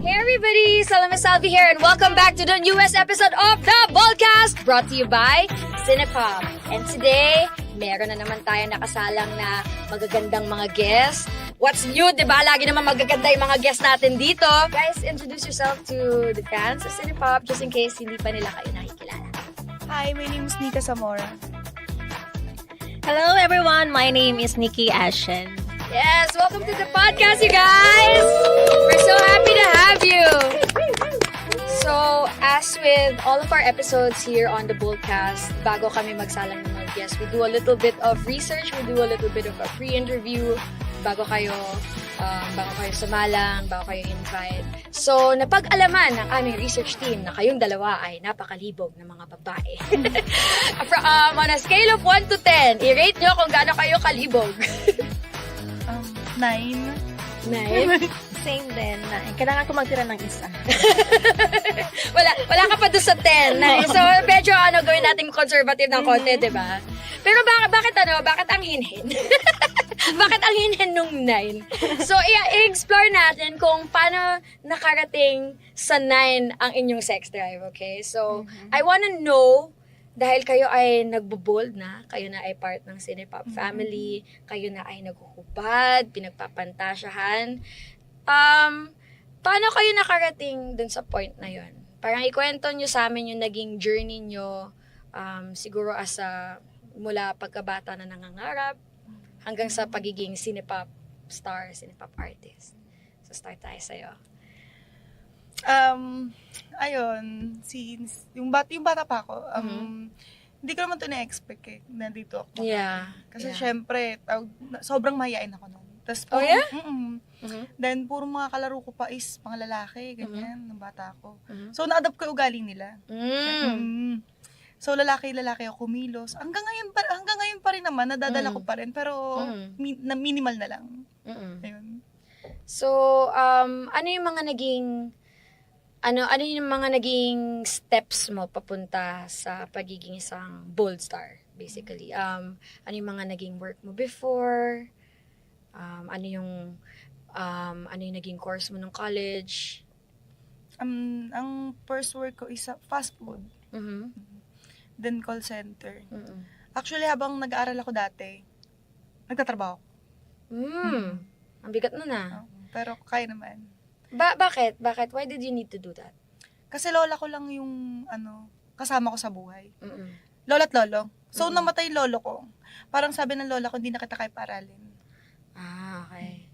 Hey everybody, Salome Salvi here and welcome back to the newest episode of The Ballcast brought to you by Cinepop. And today, meron na naman tayo nakasalang na magagandang mga guests. What's new, di ba? Lagi naman magaganda yung mga guests natin dito. Guys, introduce yourself to the fans of Cinepop just in case hindi pa nila kayo nakikilala. Hi, my name is Nika Zamora. Hello everyone, my name is Nikki Ashen. Yes, welcome to the podcast, you guys! We're so happy to have you! So, as with all of our episodes here on the Boldcast, bago kami magsalang ng mga guests, we do a little bit of research, we do a little bit of a pre-interview bago kayo sumalang, bago kayo invite. So, napag-alaman ng aming research team na kayong dalawa ay napakalibog ng mga babae. On a scale of 1 to 10, i-rate nyo kung gaano kayo kalibog. 9. 9? Same din. Kailangan ko magtira ng isa. wala ka pa doon sa 10. So, medyo gawin natin conservative ng konti, di ba? Pero bakit ang hinhin? Bakit ang hinhin nung 9? So, i-explore natin kung paano nakarating sa 9 ang inyong sex drive, okay? So, I wanna know, dahil kayo ay nagbo-bold na, kayo na ay part ng Cinepop family, kayo na ay naghuhubad, pinagpapantasyahan, paano kayo nakarating dun sa point na yon? Parang ikwento nyo sa amin yung naging journey nyo, siguro mula pagkabata na nangangarap, hanggang sa pagiging Cinepop star, Cinepop artist. So, start tayo sa'yo. Ayun, yung bata pa ako, hindi ko naman ito na-expect nandito ako. Yeah. Kasi yeah. syempre, sobrang mahihain ako nun. Tas, Oh, yeah? Then, puro mga kalaro ko pa is mga lalaki, ganyan, ng bata ako. So, na-adapt ko yung ugali nila. So, lalaki ako kumilos. Hanggang ngayon pa rin naman, nadadala ko pa rin, pero minimal na lang. Ayun. So, ano yung mga naging steps mo papunta sa pagiging isang bold star, basically? Ano yung mga naging work mo before? Ano yung naging course mo ng college? Ang first work ko is sa fast food. Then call center. Actually, habang nag-aaral ako dati, nagtatrabaho ako. Ang bigat nun ah. Pero kaya naman. Bakit? Why did you need to do that? Kasi lola ko lang yung kasama ko sa buhay. Lola at lolo. So, namatay yung lolo ko. Parang sabi ng lola ko, hindi na kita kaya paralin. Okay.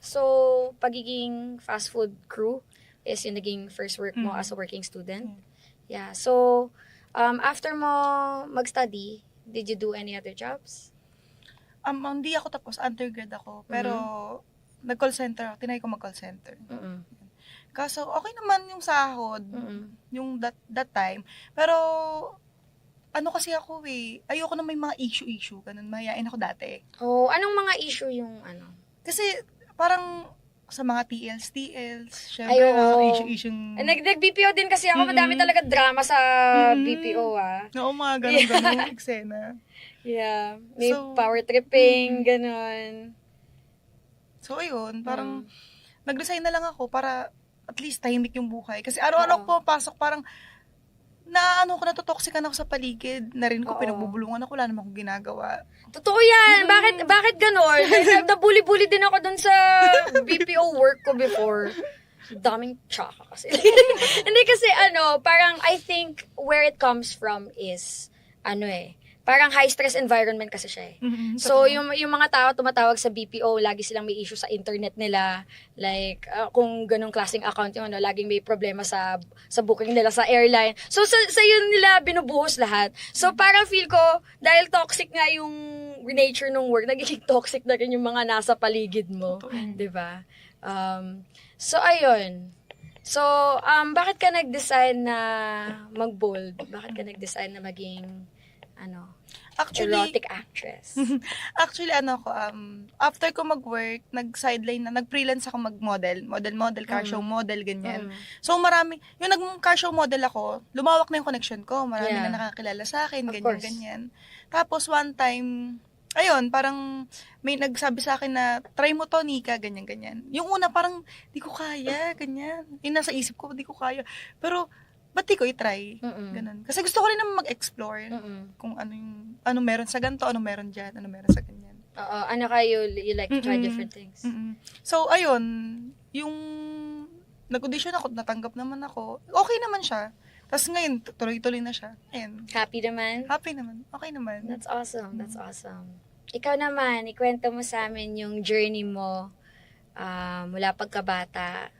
So, pagiging fast food crew is yung naging first work mo as a working student? Yeah. So, after mo mag-study, did you do any other jobs? Hindi ako tapos, undergrad ako. Pero, nag-call center ako. Tinay ko mag-call center. Kaso, okay naman yung sahod. Yung that time. Pero, kasi ako ayoko na may mga issue. Ganun, mahihain ako dati. Oh, anong mga issue yung Kasi, parang, sa mga TLs, syempre, issue. Nag-BPO din kasi ako, madami talaga drama sa BPO Oo, mga ganun eksena. Yeah, may power tripping, ganun. So, ayun, parang, nag-resign na lang ako para, at least, tahimik yung buhay. Kasi araw-araw ko pumapasok, parang, natotoxican ako sa paligid. Narinig ko, pinagbubulungan ako, wala naman akong ginagawa. Totoo yan! Bakit ganun? Nabuli-buli din ako dun sa BPO work ko before. Daming tsaka kasi. Hindi kasi parang I think where it comes from is, parang high-stress environment kasi siya eh. So, yung mga tao tumatawag sa BPO, lagi silang may issue sa internet nila. Like, kung ganong klaseng account yung laging may problema sa booking nila sa airline. So, sa yun nila binubuhos lahat. So, parang feel ko, dahil toxic nga yung nature ng work, nagiging toxic na rin yung mga nasa paligid mo. Diba? So, ayun. So, bakit ka nag-decide na mag-bold? Bakit ka nag-decide na maging erotic actress? Actually, after ko mag-work, nag-sideline na, nag-freelance ako mag-model, car show model, ganyan. So, yung nag-car show model ako, lumawak na yung connection ko, marami na nakakilala sa akin, ganyan. Tapos, one time, ayun, parang may nagsabi sa akin na, try mo to, Nika, ganyan-ganyan. Yung una, parang, di ko kaya, ganyan. Yung nasa isip ko, di ko kaya. Pero, ba't di ko i-try? Ganun. Kasi gusto ko rin naman mag-explore kung ano meron sa ganito, ano meron dyan, ano meron sa ganyan. Oo, ano kayo, you like to try different things. So, ayun, yung nag-audition ako, natanggap naman ako, okay naman siya. Tapos ngayon, tuloy-tuloy na siya. Ayun. Happy naman? Happy naman. Okay naman. That's awesome. That's awesome. Ikaw naman, ikwento mo sa amin yung journey mo mula pagkabata.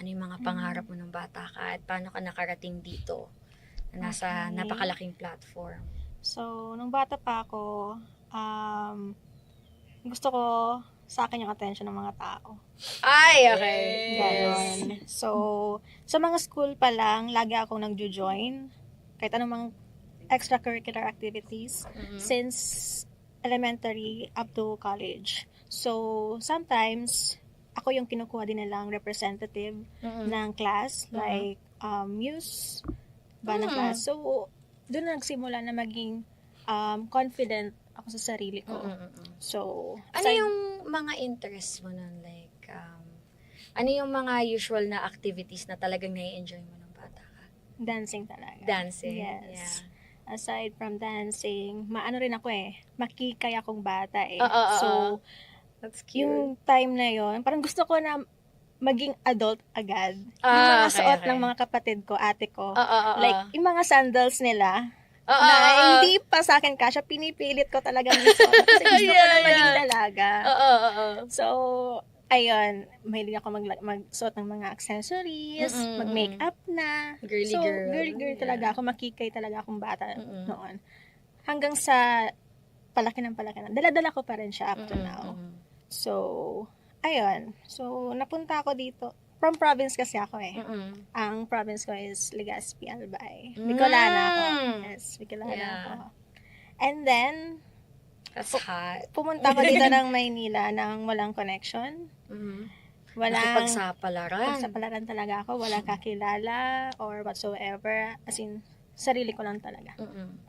Ano yung mga pangarap mo nung bata ka at paano ka nakarating dito na nasa napakalaking platform? So, nung bata pa ako, gusto ko sa akin yung attention ng mga tao. Ay, okay. Ganon. So, sa mga school pa lang, lagi akong nagjo-join. Kahit anumang extracurricular activities. Since elementary up to college. So, sometimes, ako yung kinukuha din nilang representative ng class. Like, muse ba ng class. So, doon na nagsimula na maging confident ako sa sarili ko. So, ano yung mga interests mo nun? Like, ano yung mga usual na activities na talagang nai-enjoy mo nung bata ka? dancing talaga. Dancing? Yes. Yeah. Aside from dancing, maano rin ako makikay akong bata So, that's cute. yung time na yon, parang gusto ko na maging adult agad. Yung okay, mga suot ng mga kapatid ko, ate ko. Like, yung mga sandals nila, na hindi pa sa akin kasya, pinipilit ko talaga minsan. Kasi gusto ko na maging dalaga. So, ayun, mahilig ako magsuot ng mga accessories, mag-makeup na. Girly so, girl. Girly girl talaga ako, makikay talaga akong bata noon. Hanggang sa palaki ng. Dala-dala ko pa rin siya up to now. So, ayun. So, napunta ako dito. From province kasi ako Ang province ko is Legazpi, Albay. Bicolana ako. Yes, Bicolana ako. And then, that's hot. Pumunta ako dito ng Maynila nang walang connection. Walang pagsapalaran talaga ako. Walang kakilala or whatsoever. As in, sarili ko lang talaga.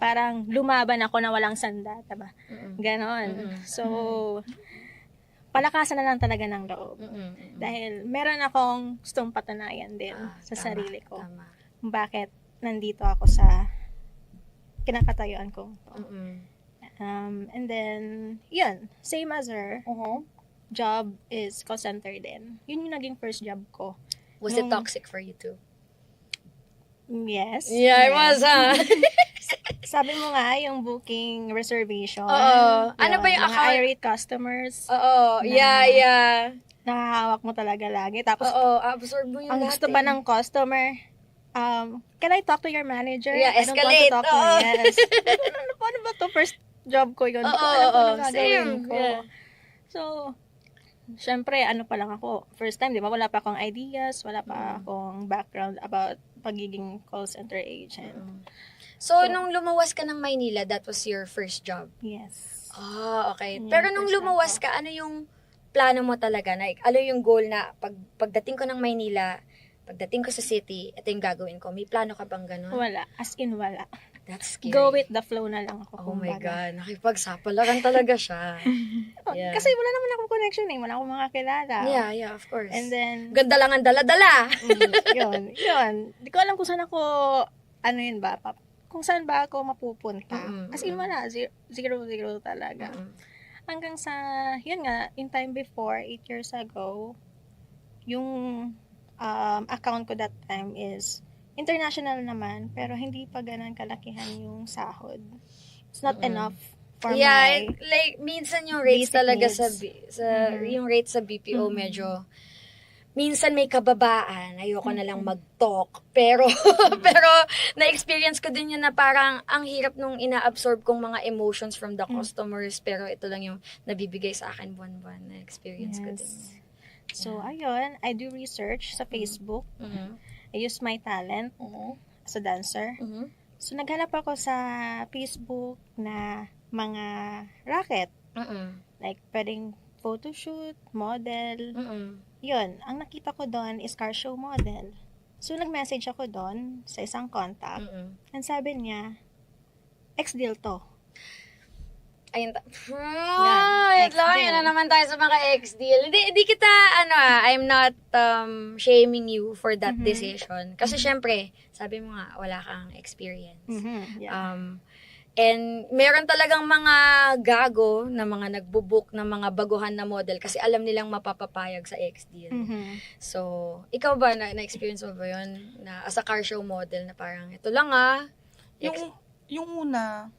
Parang lumaban ako na walang sanda, diba? Ganon. So, palakasan na lang talaga ng loob. Dahil meron akong gustong patunayan din sa sarili ko. Bakit nandito ako sa kinakatayuan ko. And then, yun, same as her, job is call center din. Yun yung naging first job ko. Was it toxic for you too? Yes. Yeah, it was, Sabi mo nga, yung booking reservation. Ano ba yung mga irate customers. Yeah. Nakahawak mo talaga lagi. Tapos, absorb mo yung ang lahat. gusto pa ng customer, can I talk to your manager? Yeah, I don't want escalate. to talk to him. Yes. Paano ba to? First job ko yun. Same. Ko. Yeah. So, syempre, ano pa lang ako. First time, di ba? Wala pa akong ideas. Wala pa akong background about pagiging call center agent. So, nung lumuwas ka ng Maynila, that was your first job? Yes. Okay. Yeah, Pero nung first lumuwas time ka, ano yung plano mo talaga? Like, ano yung goal na pagdating ko ng Maynila, pagdating ko sa city, ito yung gagawin ko. May plano ka bang ganun? Wala. As in, wala. That's scary. Go with the flow na lang ako. Oh my kumbaga. God. Nakipagsapalaran talaga siya. Yeah. Kasi wala naman akong connection Wala akong mga kilala. Yeah, of course. And then, ganda lang ang dala-dala. yun. Di ko alam kung saan ako, kung saan ba ako mapupunta. As in, wala. Zero talaga. Hanggang sa, yun nga, in time before, 8 years ago, yung account ko that time is international naman, pero hindi pa ganun kalakihan yung sahod. It's not enough for my like, minsan yung rates basic talaga needs. yung rates sa BPO medyo minsan may kababaan, ayoko na lang mag-talk, pero na-experience ko din yun na parang ang hirap nung ina-absorb kong mga emotions from the customers, pero ito lang yung nabibigay sa akin buwan-buwan, na-experience ko din. So, ayun, I do research sa Facebook. I use my talent as a dancer. So, naghanap ako sa Facebook na mga racket. Like, pwedeng photoshoot, model. Yun, ang nakita ko doon is car show model. So, nag-message ako doon sa isang contact. And sabi niya, ex-deal to. Ayun. Yan, Yan na naman tayo sa mga ex-deal. Hindi kita, I'm not shaming you for that decision. Kasi syempre, sabi mo nga, wala kang experience. Yeah. And meron talagang mga gago na mga nagbubook ng mga baguhan na model kasi alam nilang mapapapayag sa ex-deal. So, ikaw ba, na-experience mo ba yun? Na as a car show model na parang, ito lang Yung una,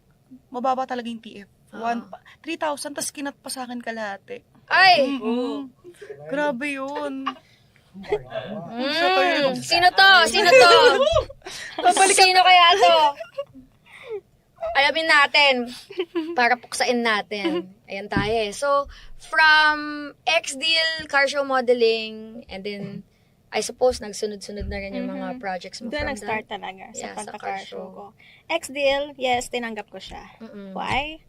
mababa talaga yung TF. 3,000, tas kinat pa sa akin kalahati. Ay! Grabe yun. Sino to? Sino kaya to? Alamin natin. Para puksain natin. Ayan tayo eh. So, from ex-deal, car show modeling, and then, I suppose, nagsunod-sunod na rin yung mga projects mo Doon from nag-start that. talaga Yeah, sa sa pagka-car car show show. ko. Ex-deal, yes, tinanggap ko siya. Why?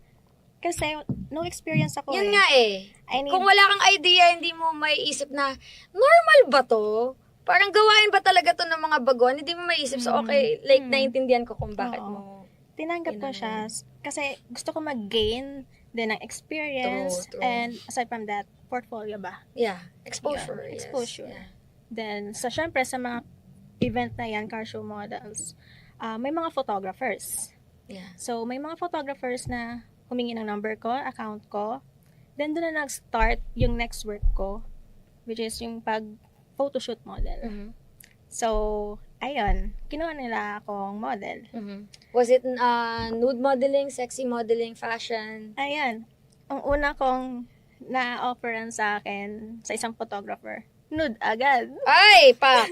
Kasi no experience ako Yun eh. nga eh. Kung wala kang idea, hindi mo maiisip na, normal ba to? Parang gawain ba talaga to ng mga baguhan? Hindi mo maiisip. So, okay, like, naintindihan ko kung bakit mo. Tinanggap ko siya kasi gusto ko mag-gain din ng experience. True. And aside from that, portfolio ba? Yeah, exposure. Yeah, yes. exposure. Yeah. Then, syempre, sa mga event na yan, car show models, may mga photographers. Yeah. So, may mga photographers na humingi ng number ko, account ko. Then, doon na nag-start yung next work ko, which is yung pag-photoshoot model. So, ayun, kinuha nila akong model. Was it nude modeling, sexy modeling, fashion? Ayan, ang una kong na-offeran sa akin sa isang photographer, nude agad. Ay, pak!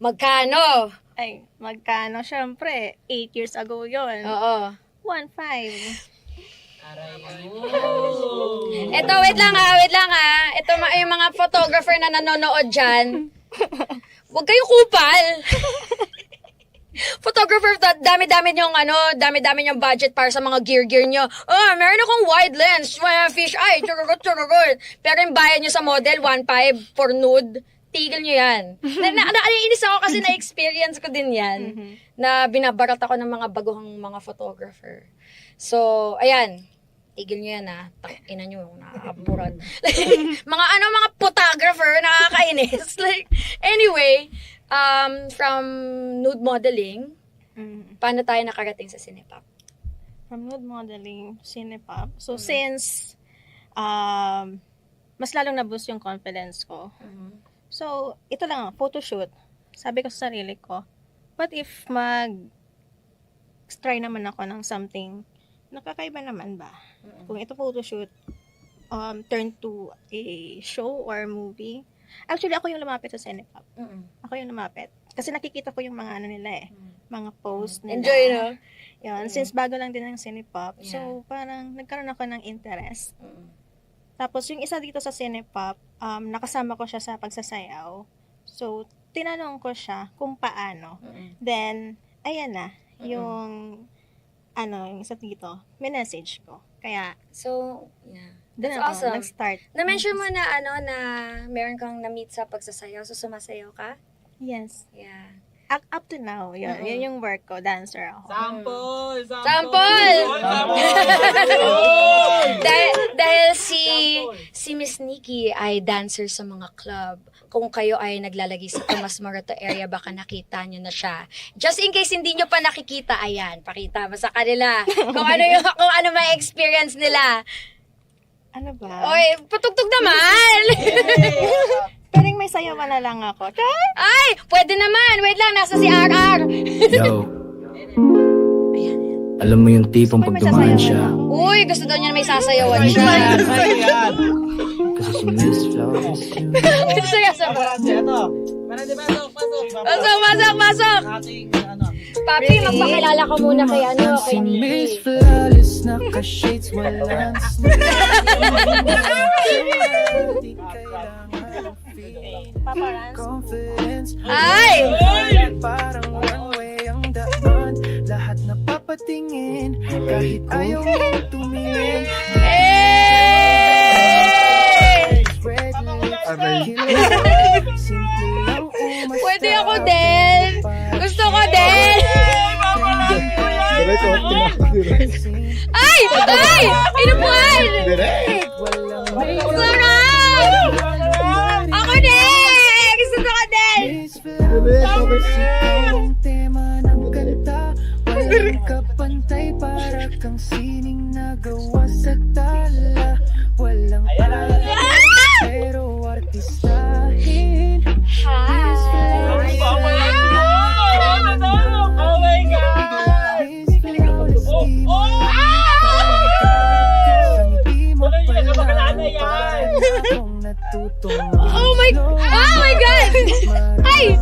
Magkano? Ay, magkano? Syempre, 8 years ago yon. Oo. 1.5. Ito, wait lang ha. Ito, yung mga photographer na nanonood dyan. Huwag kayong kupal. Photographer, dami-dami yung budget para sa mga gear nyo. Oh, meron akong wide lens, fish eye, churugut. Pero yung bayad nyo sa model, 1.5 for nude. Tigil nyo yan. Naiinis ako kasi na-experience ko din yan. Na binabarat ako ng mga baguhang mga photographer. So, ayan. Tigil nyo yan ina nyo yung nakakaburan. mga photographer, nakakainis. Anyway, from nude modeling, paano tayo nakarating sa Cinepop? From nude modeling, Cinepop. So, since mas lalong na-boost yung confidence ko. So, ito lang, photoshoot. Sabi ko sa sarili ko, what if try naman ako ng something nakakaiba naman ba? Kung ito photoshoot turn to a show or movie. Actually, ako yung lumapit sa Cinepop. Ako yung lumapit. Kasi nakikita ko yung mga nila eh. Mga post nila. Enjoy, no? Yun. Since bago lang din ng Cinepop. Yeah. So, parang nagkaroon ako ng interest. Tapos, yung isa dito sa Cinepop, nakasama ko siya sa pagsasayaw. So, tinanong ko siya kung paano. Then, ayan na. Yung yung isa dito, may message ko. Kaya, so, yeah. doon That's ako awesome. nag-start. Na-mention mo na na meron kang na-meet sa pagsasayaw, so sumasayaw ka? Yes. Yeah. Up to now, yun yung work ko, dancer ako. Sample! Dahil si Miss Nikki ay dancer sa mga club. Kung kayo ay naglalagay sa Tomas Morato area, baka nakita nyo na siya. Just in case hindi nyo pa nakikita, ayan, pakita mo sa kanila. Kung ano may experience nila. Ano ba? Oy, patugtog naman! Pwedeng may sayawan na lang ako. Ay, pwede naman. Wait lang, nasa si RR. Yo. Alam mo yung tipong pag dumaan siya. Uy, gusto daw niya na may sasayawan siya. Kasi si Miss Flowers yun. Pasok. Papi, magpakilala ka muna kay kay Nikki. Miss Flawless, naka-shades, walang snake. Di kailangan feel confidence. Ay! Parang one-way ang daan. Lahat napapatingin, kahit ayaw mo tumingin. Red lips, simple lang umasta. Pwede ako din. Gusto ko din. Ay! Ay! Inupuan! Sarap! Ako din! Gusto ko din! Ang tema ng kanta, walang kapantay para kang sining nagawa sa tala. Walang pala, pero artistahin. Oh my God! Ay!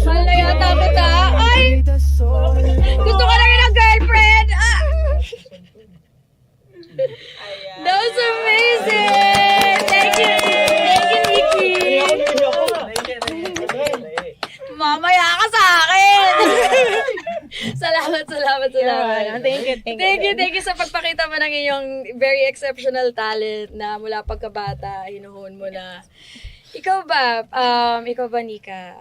Wala yata ako ta. Ay! Gusto ko lang yun ang girlfriend. Ah! That was amazing! Thank you! Thank you, Nikki! Mamaya ka sa akin! Salamat. Thank you sa pagpakita mo ng iyong very exceptional talent na mula pagkabata, hinuhon mo na. Ikaw ba, Nika,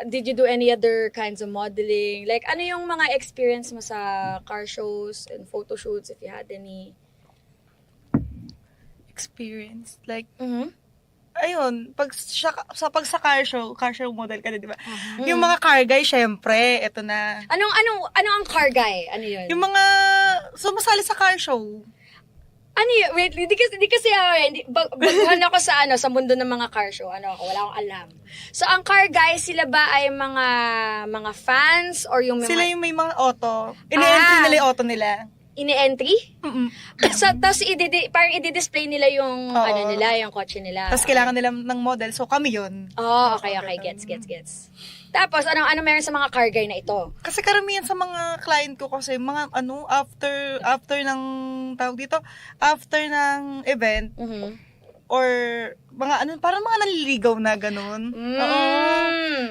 did you do any other kinds of modeling? Like, ano yung mga experience mo sa car shows and photo shoots, if you had any? Experience. Like, Mm-hmm. ayun, pag sa car show model ka na, di ba? Yung mga car guy, syempre, eto na. Ano ang car guy? Ano yun? Yung mga sumasali sa car show. Ano yun? Wait, hindi kasi baguhan ako sa mundo ng mga car show. Wala akong alam. So, ang car guys, sila ba ay mga fans or yung Sila yung may mga auto. Ini-entry nila yung auto nila. ini-entry? Mm-mm. So, tapos parang i-display nila yung Oo. yung kotse nila. Tapos kailangan nila ng model, so kami yun. Oh, okay. Gets. Tapos, ano meron sa mga car guy na ito? Kasi karamihan sa mga client ko kasi, mga after ng, tawag dito, after ng event, Mhm. or mga parang mga naliligaw na ganun. Oo.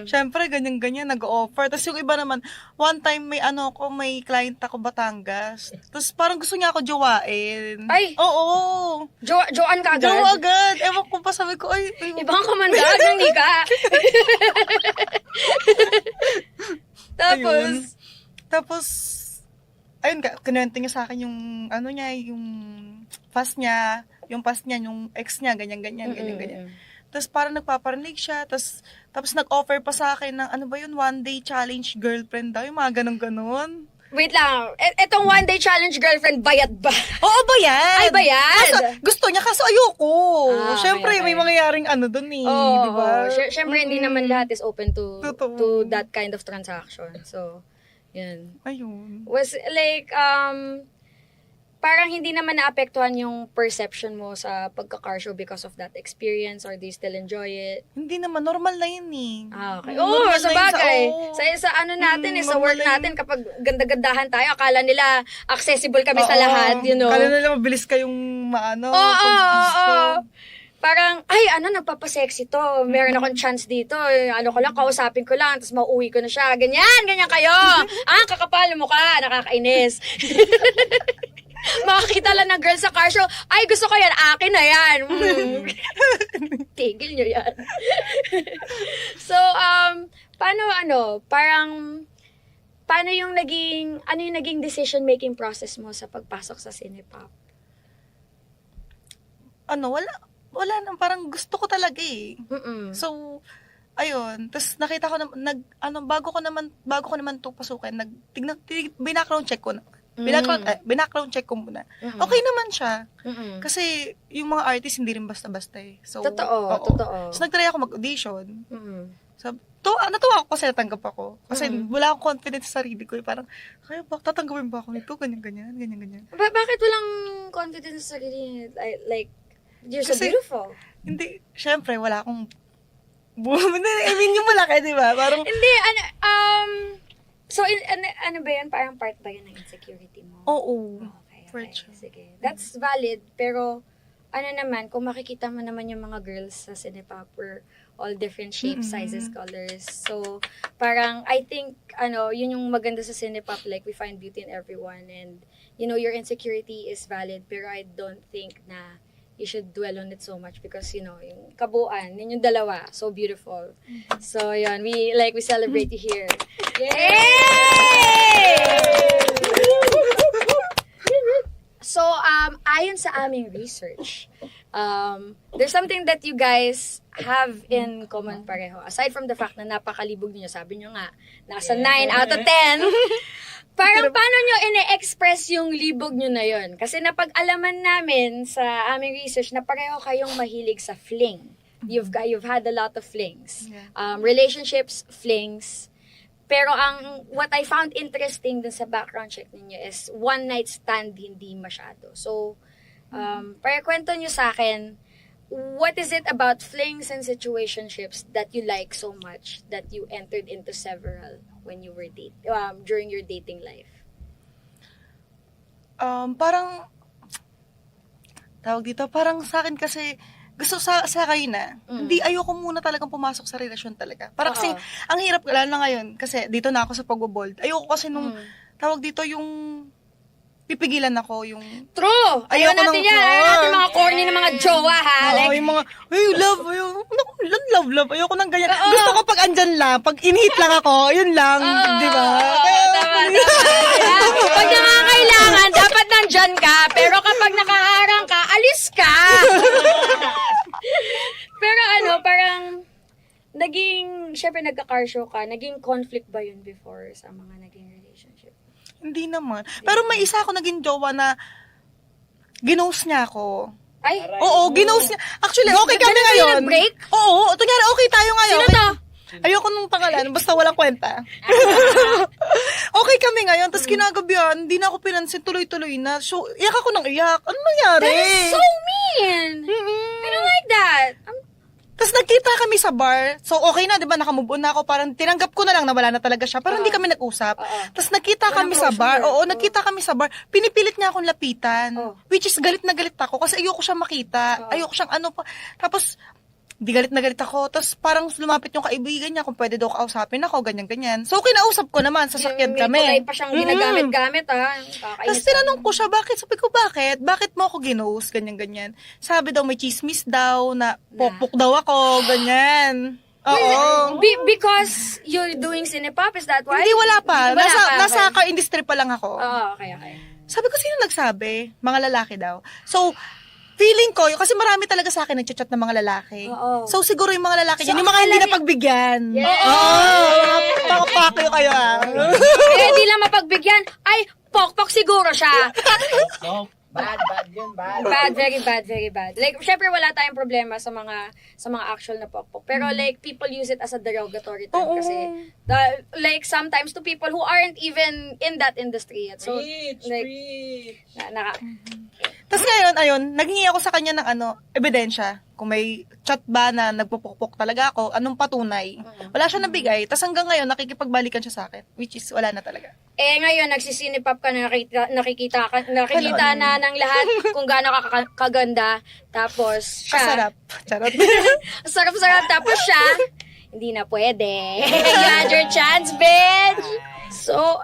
Siyempre, ganyan-ganyan, nag-offer. Tapos yung iba naman, one time may client ako Batangas. Tapos parang gusto niya ako jowain. Ay! Oo. Joan ka agad? Jowa agad. Ewan ko pa, sabi ko, ay. Ibang kamandag ng Nika. Tapos, ayun, kinuwento niya sa akin yung, yung pass niya, yung ex niya, ganyan. Tapos parang nagpaparinig siya, tapos nag-offer pa sa akin ng, one day challenge girlfriend daw, yung mga ganun-ganon. Wait lang. Etong one day challenge girlfriend, bayad ba? Oo, bayad! Ay, bayad! Gusto niya, kaso ayoko. Ah, Siyempre, okay. may mangyayaring dun eh, Oo, di ba? Siyempre, hindi naman lahat is open to Totoo. that kind of transaction. So, yun. Ayun. Was like, parang hindi naman naapektuhan yung perception mo sa pagka-car show because of that experience, or do you still enjoy it? Hindi naman, normal na yun eh. Ah, okay. Normal Oo, na sa yun bagay. oo. Sa ano natin, sa normal work na yun. natin, kapag ganda-gandahan tayo, akala nila accessible kami sa Oo. lahat, you know? Kala nila mabilis kayong maano. Oo. Parang, ay, nagpapasexy to. Meron akong chance dito. Ko lang, kausapin ko lang, tapos mauuwi ko na siya. Ganyan kayo. Kakapal mo ka, nakakainis. Makakita lang ng girl sa car show, ay, gusto ko yan, akin na yan. Tigil nyo yan. So, paano yung naging decision-making process mo sa pagpasok sa Cinepop? Wala na, parang gusto ko talaga eh. Mm-mm. So, ayun, tapos nakita ko bago ko naman to pasukin, background check ko na. Background check ko muna. Mm-mm. Okay naman siya. Mm-mm. Kasi yung mga artist hindi rin basta-basta eh. So, Totoo. So nagtry ako mag-audition. Mm-mm. So, natuwa ako kasi natanggap ako. Kasi wala akong confidence sa sarili ko. Parang, kaya tatanggapin ba ako nito? Ganyan. Bakit walang confidence sa sarili? Like, you're so Kasi- beautiful. Hindi, syempre, wala akong yung malaki, di ba? Parang, Hindi, so, ano ba yan? Parang part ba yan ng insecurity mo? oo. Okay. For sure. Sige. That's valid, pero, naman, kung makikita mo naman yung mga girls sa Cinepop, we're all different shapes, sizes, colors. So, parang, I think, yun yung maganda sa Cinepop, like, we find beauty in everyone, and, your insecurity is valid, pero I don't think na you should dwell on it so much because, you know, yung kabuuan, yun yung dalawa, so beautiful. So, yun, we celebrate you here. So, ayon sa aming research, there's something that you guys have in common pareho. Aside from the fact na napakalibog niyo, sabi niyo nga, nasa 9 out of 10. Parang paano nyo ine-express yung libog nyo na yun? Kasi napag-alaman namin sa aming research na pareho kayong mahilig sa fling. You've had a lot of flings. Relationships, flings. Pero what I found interesting dun sa background check ninyo is one night stand hindi masyado. So, kwento nyo sa akin, what is it about flings and situationships that you like so much that you entered into several when you were during your dating life? Parang, tawag dito, parang sa akin kasi, gusto sa kayo na, hindi ayoko muna talagang pumasok sa relasyon talaga. Para kasi, ang hirap, lalo na ngayon, kasi dito na ako sa pag-bold. Ayoko kasi nung, tawag dito yung, pipigilan ako yung... True! Ayaw natin yan. Ayaw natin mga corny na mga jowa, ha? Oo, yung mga, love. Ayoko nang ganyan. Gusto ko pag andyan lang, pag in-hit lang ako, yun lang. Di ba? Tama. Pag nangangailangan, dapat nandyan ka. Pero kapag nakaharang ka, alis ka. Pero parang, syempre nagka-car show ka, naging conflict ba yun before sa mga naging relationship? Hindi naman. Pero may isa ako naging jowa na ginost niya ako. Ay? Oo, ginost niya. Actually, okay kami Ganun ngayon. kayo nag-break? Oo, tunyari okay tayo ngayon. Sino to? Ayoko nung pangalan, basta walang kwenta. Okay kami ngayon, tapos kinagabihan, hindi na ako pinansin, tuloy-tuloy na. So, iyak ako ng iyak. Ano nangyari? That is so mean! I don't like that. Tapos nagkita kami sa bar. So, okay na, di ba? Nakamove on na ako. Parang tinanggap ko na lang na wala na talaga siya. Parang hindi kami nag-usap. Tapos nagkita kami sa bar. Oo, nagkita kami sa bar. Pinipilit niya akong lapitan. Which is, galit na galit ako. Kasi ayoko siya makita. Ayoko siyang ano pa. Tapos, di galit na galit ako. Tapos, parang lumapit yung kaibigan niya kung pwede daw kausapin ako. Ganyan-ganyan. So, kinausap ko naman. Sasakyan kami. May kulay pa siyang ginagamit-gamit, ha? Tapos tinanong ko siya, sabi ko, bakit? Bakit mo ako ginost? Ganyan-ganyan. Sabi daw, may chismis daw, na pokpok daw ako, ganyan. Oo. Because you're doing cinepop, is that why? Hindi, wala pa. Wala pa, Nasa ka-industry pa lang ako. Okay. Sabi ko, sino nagsabi? Mga lalaki daw. So, feeling ko, kasi marami talaga sa akin nagchat-chat ng mga lalaki. Oo. So, siguro yung mga lalaki yun, yung mga hindi napagbigyan. Yes. Oo. Pakapakyo kayo Kaya di lang mapagbigyan. Ay, pokpok siguro siya. No, bad yun, bad. Bad, very bad. Like, syempre wala tayong problema sa mga actual na pokpok. Pero like, people use it as a derogatory term kasi like sometimes to people who aren't even in that industry yet. So, Preach. Tapos ngayon, ayun, naghingi ako sa kanya ng ebidensya. Kung may chat ba na nagpupukpok talaga ako, anong patunay. Wala siya nabigay. Tapos hanggang ngayon, nakikipagbalikan siya sa akin. Which is, wala na talaga. Ngayon, nagsisinipap ka na, nakikita na ng lahat kung gaano ka kaganda. Tapos, siya. Sarap. Charot. Sarap-sarap. Tapos siya, hindi na pwede. You had your chance, bitch! So,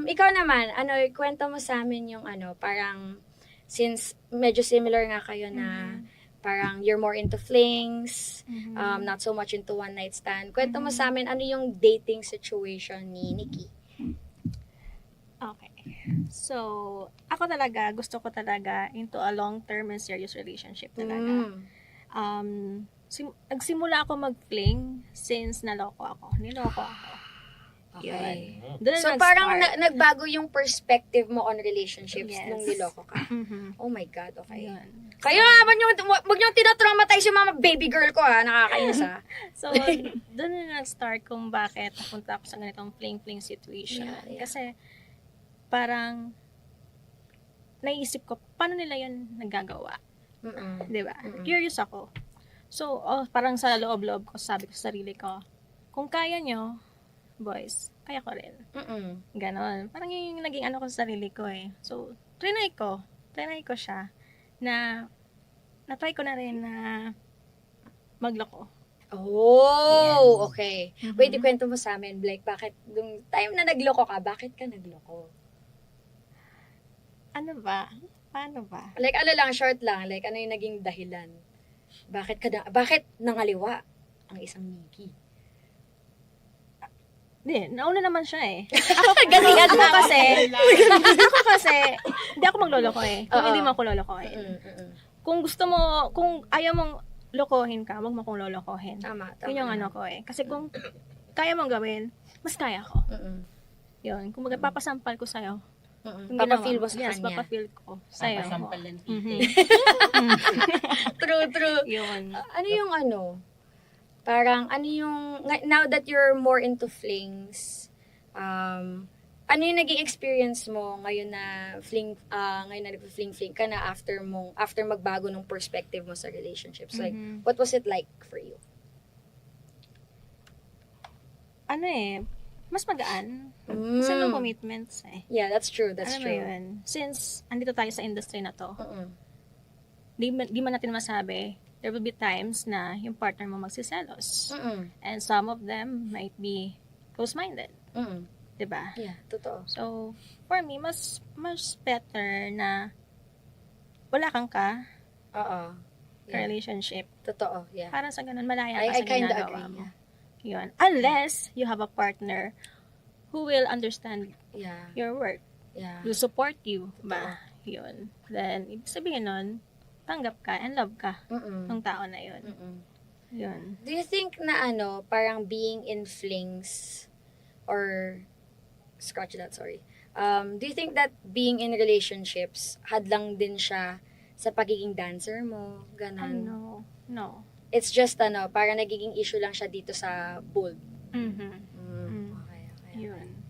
ikaw naman, kwento mo sa amin yung parang, since medyo similar nga kayo na parang you're more into flings, not so much into one night stand. Kwento mo sa amin, ano yung dating situation ni Nikki? Okay. So, ako talaga, gusto ko talaga into a long-term and serious relationship talaga. Nagsimula ako mag-fling since niloko ako. Okay. Yun. Doon So, na parang nag-start. nagbago yung perspective mo on relationships Yes. nung niloko ka. Mhm. Oh my God, okay. Yun. Kaya, wag nyo tinatraumatize yung mga baby girl ko, ha? Nakakainis, ha? So, doon na nag-start kung bakit napunta ako sa ganitong fling-fling situation. Yeah. Kasi, parang, naisip ko, paano nila yun nagagawa? Diba? Curious ako. So, parang sa loob-loob ko, sabi ko sa sarili ko, kung kaya nyo, boys, kaya ko rin. Ganon. Parang yung naging ko sa sarili ko eh. So, trinay ko siya na na-try ko na rin na magloko. Oh, okay. Wait, ikwento mo sa amin, Blake, bakit, nung time na nagloko ka, bakit ka nagloko? Ano ba? Paano ba? Like, ano lang, short lang. Like, ano yung naging dahilan? Bakit nangaliwa ang isang Nikki? Hindi, nauna naman siya eh. Gasihan Ako lang. kasi, hindi ako magloloko eh. Kung Oo. hindi mo ako lolokohin. Kung gusto mo, kung ayaw mong lokohin ka, wag mo akong lolokohin. Tama. Yun yung ano ko eh. Kasi kung kaya mong gawin, mas kaya ko. Yun. Kung magpapasampal ko sa'yo, yung Papafeel ginawa mo sa yes, kanya. papafeel ko sa'yo. Pampasampal ng Mhm. True. Yun. Ano yung ano? Parang, ano yung, now that you're more into flings, ano yung naging experience mo ngayon na nag-fling ka na after magbago ng perspective mo sa relationships? Like, what was it like for you? Ano eh, mas magaan. Kasi no commitments eh. Yeah, that's true. That's Alam mo true. yun? Since andito tayo sa industry na to, Mm-mm. di man natin masabi, there will be times na yung partner mo magsiselos. Mm-mm. And some of them might be close-minded. Mm-mm. Diba? Yeah, totoo. So, for me, mas better na wala kang ka Oo. relationship. Totoo, yeah. Para sa ganun, malaya I ka sa kinda ginagawa agree, mo. yeah. Yun. Unless you have a partner who will understand Yeah, your work, yeah. will support you ba? Yun. Then, ibig sabihin nun, tanggap ka and love ka Mm-mm. ng tao na yun. Mm-mm. Yun. Do you think na parang being in flings or scratch that, sorry. Do you think that being in relationships hadlang din siya sa pagiging dancer mo? Ganon. No. It's just parang nagiging issue lang siya dito sa Bold. Mhm. Okay. Yun.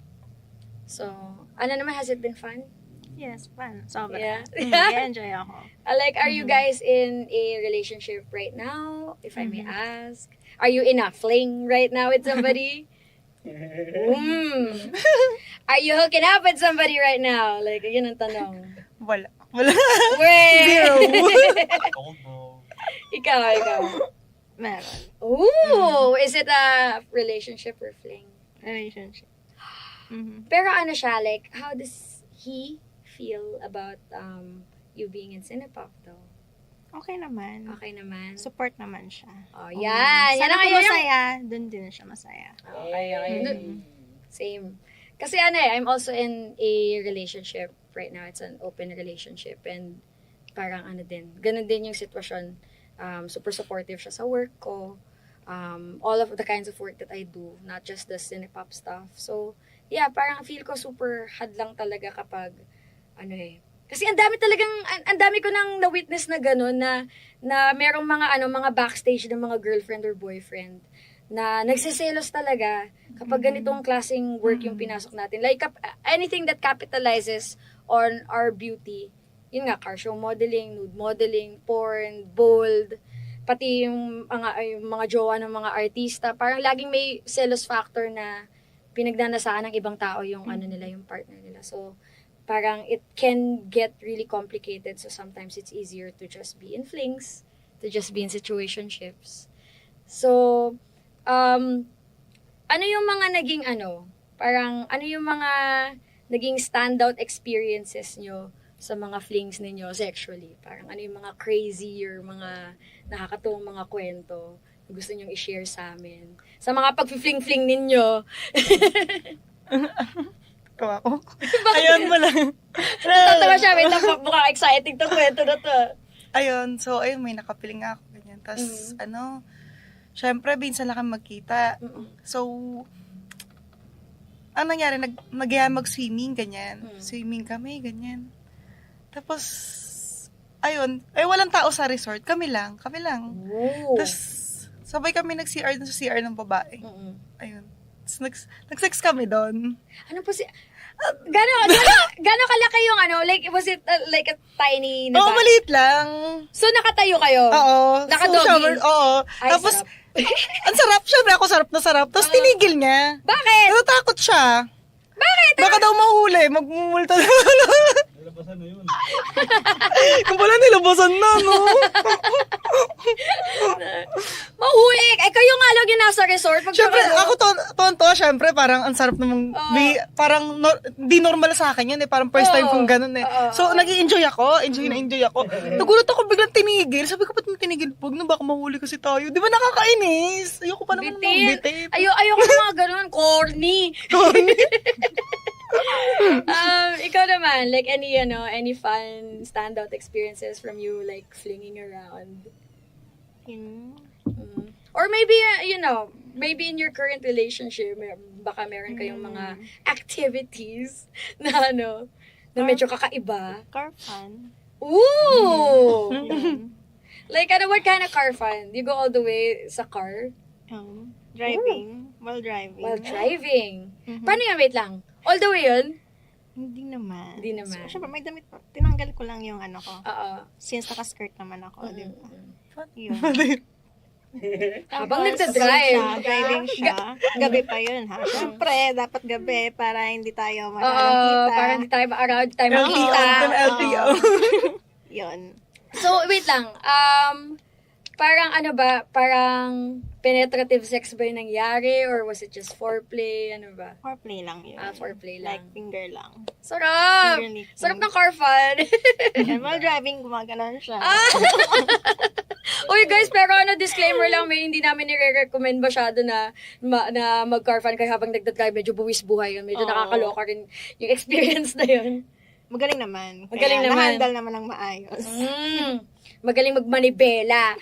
So, ano naman, has it been fun? Yes, fun. Sobra. Yeah. Enjoy ako. Like, are you guys in a relationship right now? If I may ask. Are you in a fling right now with somebody? Are you hooking up with somebody right now? Like, yun ang tanong. Wala. Wait! Don't know. ikaw. Meron. Ooh! Is it a relationship or fling? Relationship. Mhm. Pero ano siya, like, how does he feel about you being in Cinepop though? Okay naman. Okay naman. Support naman siya. Oh, yan. Yan Sana ang kung yun yung... masaya, dun din siya masaya. Okay. Same. Kasi I'm also in a relationship right now. It's an open relationship and parang ganun din yung sitwasyon. Super supportive siya sa work ko. All of the kinds of work that I do, not just the Cinepop stuff. So, yeah, parang feel ko super hadlang talaga kapag kasi ang dami ko nang na-witness na gano'n na merong mga backstage ng mga girlfriend or boyfriend na nagsiselos talaga kapag ganitong klaseng work yung pinasok natin. Like, anything that capitalizes on our beauty. Yun nga, car show modeling, nude modeling, porn, bold, pati yung mga jowa ng mga artista. Parang laging may selos factor na pinagnanasaan ng ibang tao yung yung partner nila. So, parang it can get really complicated. So, sometimes it's easier to just be in flings, to just be in situationships. So, ano yung mga naging parang ano yung mga naging standout experiences nyo sa mga flings ninyo sexually? Parang ano yung mga crazy or mga nakakatuwang mga kwento na gusto nyong i-share sa amin? Sa mga pag-fling-fling ninyo. Ikaw ako. Ayun mo lang. Tatawa siya, wait lang, mukhang exciting to kwento na to. Ayun, so ayun, may nakapiling ako. Ganyan. Tapos, syempre, minsan lang kami magkita. So, ang nangyari, mag-swimming, ganyan. Swimming kami, ganyan. Tapos, ayun, walang tao sa resort. Kami lang. Oh. Tapos, sabay kami nag-CR dun sa CR ng babae. Ayun. Tapos, nag-sex kami doon. Ano po gano'n kalaki yung like, was it like a tiny na Oo, maliit lang. So, nakatayo kayo? Oo. Naka-doggy? So, shower, oo. Ay, Tapos, sarap. ang sarap. Syempre ako sarap na sarap. Tapos, tinigil niya. Bakit? Natatakot siya. Bakit? Baka daw mahuli. Magmumulta na. Nilabasan na yun. Kung pala nilabasan na, no? Mahuwi! Eh, kayo nga lang yung nasa resort. Siyempre, ako tonto, siyempre, parang ang sarap namang, parang di normal sa akin yun eh, parang first time kong ganun eh. So, nag-i-enjoy ako, enjoy ako. Nagulat ako, biglang tinigil. Sabi ko, ba't mo tinigil? Huwag na, baka mahuli kasi tayo. Di ba nakakainis? Ayoko pa naman bitin. Ayoko ng mga ganun, corny. Ikaw naman, like any fun standout experiences from you, like flinging around? Or maybe, maybe in your current relationship, baka meron kayong mga activities na na medyo kakaiba. Car fun. Ooh! Like, what kind of car fun? You go all the way sa car? Driving. While driving. While driving. Paano yan? Wait lang. All the way yun? Hindi naman. So, syempre, may damit pa. Tinanggal ko lang yung ko. Since naka-skirt naman ako, di ba? Yun. Habang Tapos, nagda-drive. driving siya. Gabi pa yun, ha? Siyempre, dapat gabi para hindi tayo makakita. Para hindi tayo around, hindi tayo makita. LTO. Yun. So, wait lang. Parang parang penetrative sex ba yung nangyari? Or was it just foreplay? Ano ba? Foreplay lang yun. Foreplay Like lang. finger lang. Sarap! Finger licking. Sarap ng car fun. And while driving, gumaganon siya. Uy guys, pero disclaimer lang, hindi namin nire-recommend masyado na mag-car fun kaya habang nagdadrive, medyo buwis buhay yun. Medyo nakakaloka rin yung experience na yun. Magaling naman. Magaling Kaya naman. na-handle naman ng maayos. Magaling magmanibela.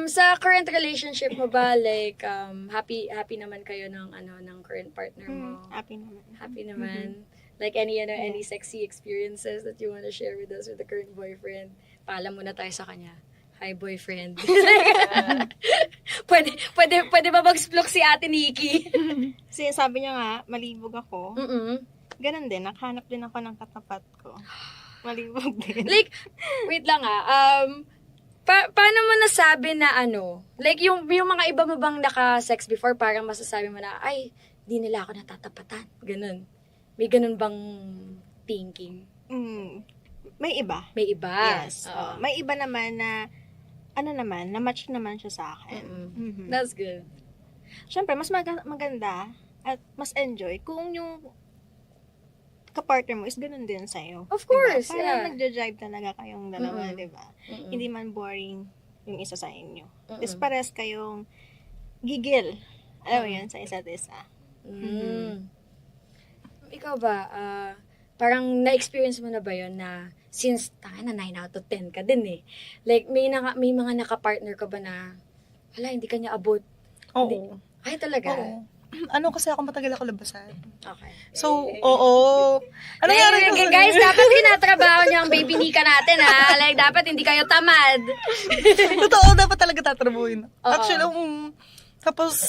Sa current relationship mo ba, like, happy naman kayo ng current partner mo? Happy naman. Happy naman. Like, any sexy experiences that you want to share with us with the current boyfriend? Paalam muna tayo sa kanya. Hi, boyfriend. pwede ba mag-splok si Ate Nikki? Kasi sabi niya nga, malibog ako. Ganon din, nakahanap din ako ng katapat ko. Malibog din. Like, wait lang paano mo nasabi na like yung mga iba mo bang naka-sex before, parang masasabi mo na, ay, di nila ako natatapatan. Ganun. May ganun bang thinking? May iba. May iba? Yes. May iba naman na, na-match naman siya sa akin. That's good. Siyempre, mas maganda at mas enjoy kung yung kapartner mo is ganun din sa'yo. Of course, diba? Parang yeah. nagja-jive talaga kayong dalawa, diba? Hindi man boring yung isa sa inyo. Is pares kayong gigil. Alam mo yun, sa isa't isa. Ikaw ba, parang na-experience mo na ba yun na since, 9 out of 10 ka din eh. Like, may mga nakapartner ka ba na, hala, hindi ka niya abot? Oo. Ay, talaga? Oo. Kasi ako matagal ako labasan. Okay. So, oo. Ano nangyari? Guys, dapat tinatrabaho niyo ang baby Nika natin, ha? Like, dapat hindi kayo tamad. Totoo, dapat talaga tatrabuhin. Actually, tapos,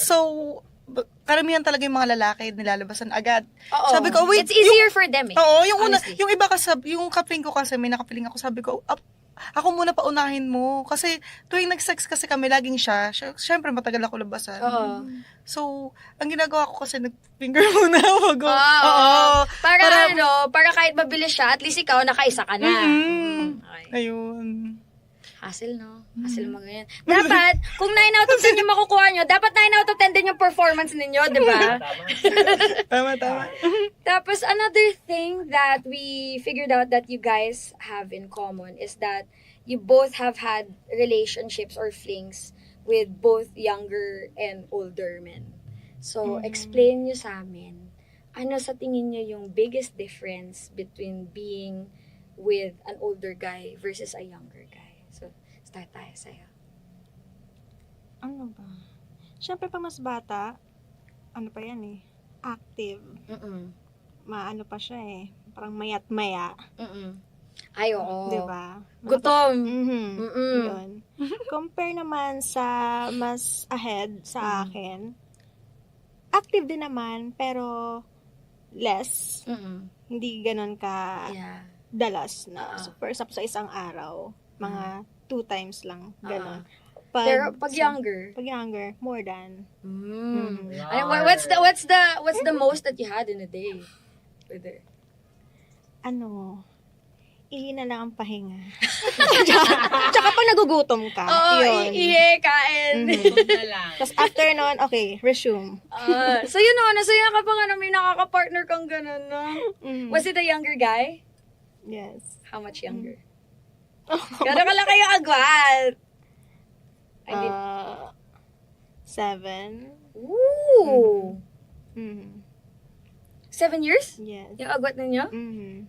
karamihan talaga yung mga lalaki nilalabasan agad. Oo. Sabi ko, wait. It's easier for them eh. Oo, yung una, honestly. yung iba kasi, yung kapling ko kasi, may nakapiling ako, sabi ko, ako muna paunahin mo. Kasi tuwing nag-sex kasi kami, laging siya. Siyempre, matagal ako labasan. Oo. So, ang ginagawa ko kasi, nag-finger muna ako. Oo. Para kahit mabilis siya, at least ikaw, nakaisa ka na. Okay. Ayun. Hassle, no? Hassle mo ganyan. Dapat, kung 9 out of 10 yung makukuha nyo, dapat 9 out of 10 din yung performance ninyo, di ba? Tama. Tapos, another thing that we figured out that you guys have in common is that you both have had relationships or flings with both younger and older men. So, explain nyo sa amin, ano sa tingin nyo yung biggest difference between being with an older guy versus a younger guy? So, start tayo sa'yo. Ano ba? Siyempre, pag mas bata, ano pa yan eh, active. Maano pa siya eh, parang mayat-maya. Ay, oo. Diba? Gutom. Yun. Compare naman sa mas ahead sa akin, active din naman, pero less. Hindi ganun ka dalas na. So, for example, sa isang araw, mga 2 times lang, gano'n. Pero pag younger? Pag younger, more than. What's the most that you had in a day with her? ihi na lang ang pahinga. Tsaka pag nagugutom ka, Oo, yun. iye, kain. Tapos after nun, okay, resume. So yun o, nasaya ka pa nga na may nakaka-partner kang ganun, no? Was it a younger guy? Yes. How much younger? Gano'n ka lang kayo agwat? I did. 7. Ooh! Mm. 7 years? Yes. Yung agwat ninyo? Mm.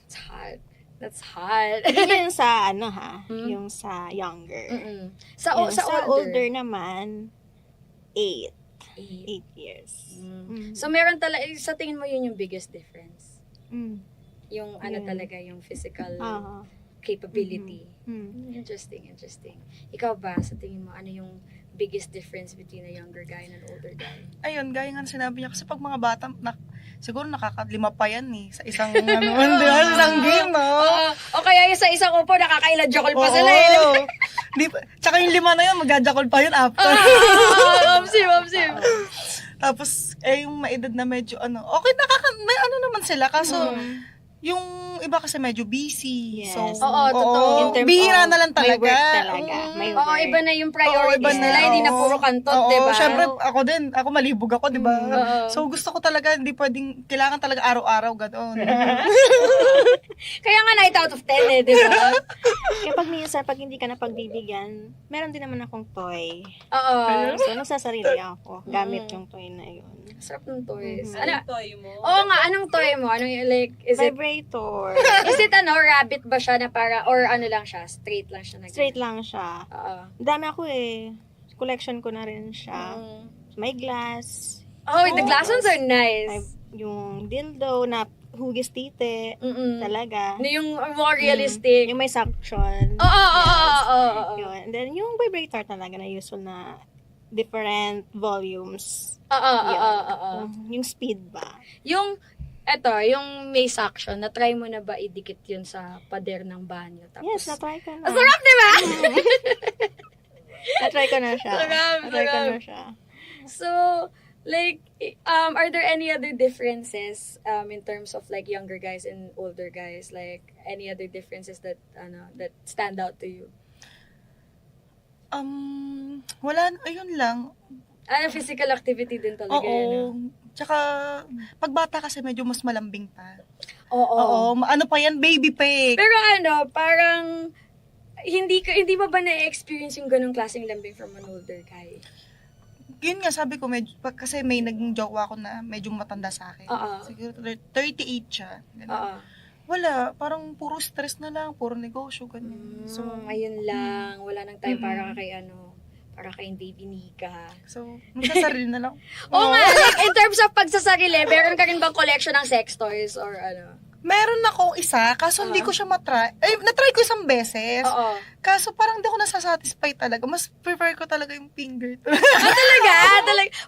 That's hot. That's hot. Yun yung sa Mm. yung sa younger. Mm-mm. Sa older naman, 8 Eight. years. So meron talaga, sa tingin mo yun yung biggest difference? Mm. Yung Yun. talaga, yung physical Ah. capability. Mm. Interesting. Ikaw ba, sa tingin mo, ano yung biggest difference between a younger guy and an older guy? Ayun, gaya nga sinabi niya, kasi pag mga bata, siguro nakaka-5 pa yan sa isang, di ba, sa isang game, no? O kaya yung sa isang upo, nakakaila jokol pa Oo. sila eh. Tsaka yung 5 na yun, magjajakol pa yun after. Mamsim. Tapos, yung maedad na medyo, okay, may naman sila, kaso, yung iba kasi medyo busy. Yes. So, Oo, totoo. In terms bihira of na lang talaga. May work talaga. May Oo, work. iba na yung priorities Oo, iba na. nila, hindi na Oo. puro kantot, Oo, diba? syempre, ako din. Ako malibog ako, di ba? Oo. So, gusto ko talaga, hindi pwedeng, kailangan talaga araw-araw, gano'n. Kaya nga 9 out of 10 eh, diba? Kaya pag minsan, pag hindi ka na pagbibigyan, meron din naman akong toy. Oo. So, nagsasarili ako gamit yung toy na yun. Sarap ng toys. Mhm. Ano? toy mo? Oo nga, anong toy mo? Anong like, is it Vibrator. rabbit ba siya na para, or ano lang siya, straight lang siya? Straight lang siya. Oo. Dami ako eh. Collection ko na rin siya. Mm. May glass. Oh, the glass ones are May nice. yung dildo na hugis tite. Mm-mm. Talaga. Na yung more realistic. Yung may suction. Oo. Yun. And then, yung vibrator talaga na useful na different volumes. Oo. Yung speed ba? Yung may suction, na-try mo na ba idikit yun sa pader ng banyo? Tapos, Yes, na-try ko na. Ang sarap, di ba? Na-try ko na siya. Sarap, Na-try ko sarap. na siya. So, like, are there any other differences in terms of like younger guys and older guys? Like, any other differences that stand out to you? Wala, ayun lang. Physical activity din talaga Oo. yun. Tsaka, pag bata kasi medyo mas malambing pa. Oo. Oo, ano pa yan, baby pa eh. Pero parang, hindi mo ba na-experience yung ganong klaseng lambing from an older guy? Yun nga, sabi ko, kasi may naging jowa ako na medyo matanda sa akin. Oo. Siguro 38 siya. Ganun. Oo. Wala, parang puro stress na lang, puro negosyo, ganyan. So, ayun lang. Wala nang time para kay baby Nika. So, magsasarili na lang. Oo nga, like, in terms of pagsasarili, meron ka rin bang collection ng sex toys or ano? Meron akong isa, kaso hindi ko siya matry. Na-try ko isang beses. Oo. Kaso parang di ako nasasatisfy talaga. Mas prefer ko talaga yung finger. Talaga?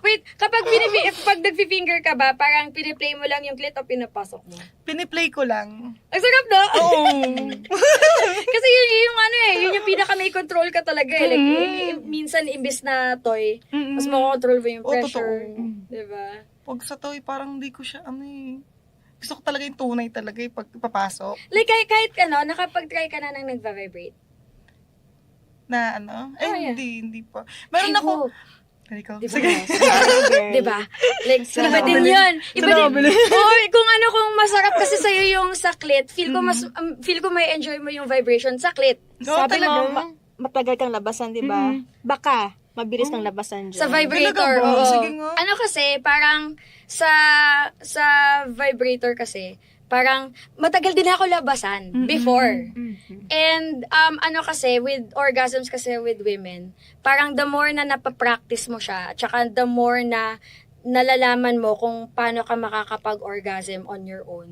Wait, pag nag-finger ka ba, parang piniplay mo lang yung clit o pinapasok mo? Piniplay ko lang. Ang sarap, no? Oo. Kasi yun yung pinaka may control ka talaga eh. Like, minsan imbis na toy, mas makontrol mo yung Oo, pressure. totoo. Diba? Pag sa toy, parang di ko siya, gusto ko talaga yung tunay talaga yung pag papasok. Like, kahit nakapag-try ka na nang nagva-vibrate. Na yeah. hindi pa. Meron ako. Ikaw. Diba? Sige. Diba? Like, Sila iba din nakabili. yun. Iba Sila din. nakabili. Kung masarap kasi sa'yo yung sa clit, feel ko may enjoy mo yung vibration sa clit. Oo, Sabi talaga. mo, matagal kang labasan, di ba? Baka, mabilis kang labasan dyan. Sa vibrator. Talaga ba? Oo. Sige nga. Ano kasi, parang sa vibrator kasi, parang matagal din ako labasan before. And kasi, with orgasms kasi with women, parang the more na napapractice mo siya, tsaka the more na nalalaman mo kung paano ka makakapag-orgasm on your own.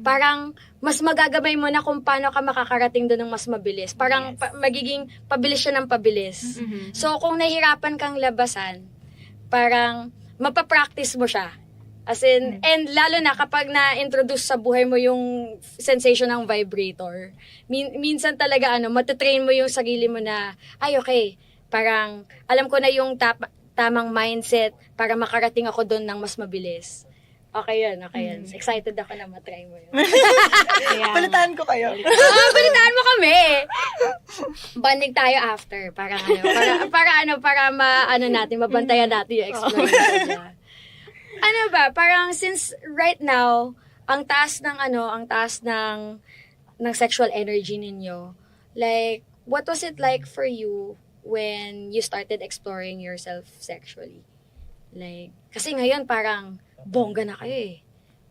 Parang mas magagamay mo na kung paano ka makakarating doon ng mas mabilis. Parang magiging pabilis siya ng pabilis. So, kung nahihirapan kang labasan, parang mapapractice mo siya. As in, and lalo na kapag na-introduce sa buhay mo yung sensation ng vibrator, minsan talaga matatrain mo yung sarili mo na, ay okay, parang alam ko na yung tamang mindset para makarating ako doon ng mas mabilis. Okay yun. Excited ako na matry mo yun. Kaya, Palitaan ko kayo. Balitaan mo kami. Banding tayo after. Para natin, mabantayan natin yung exploration niya. Ano ba, parang since right now, ang taas ng sexual energy ninyo, like, what was it like for you when you started exploring yourself sexually? Like, kasi ngayon parang bongga na kayo eh.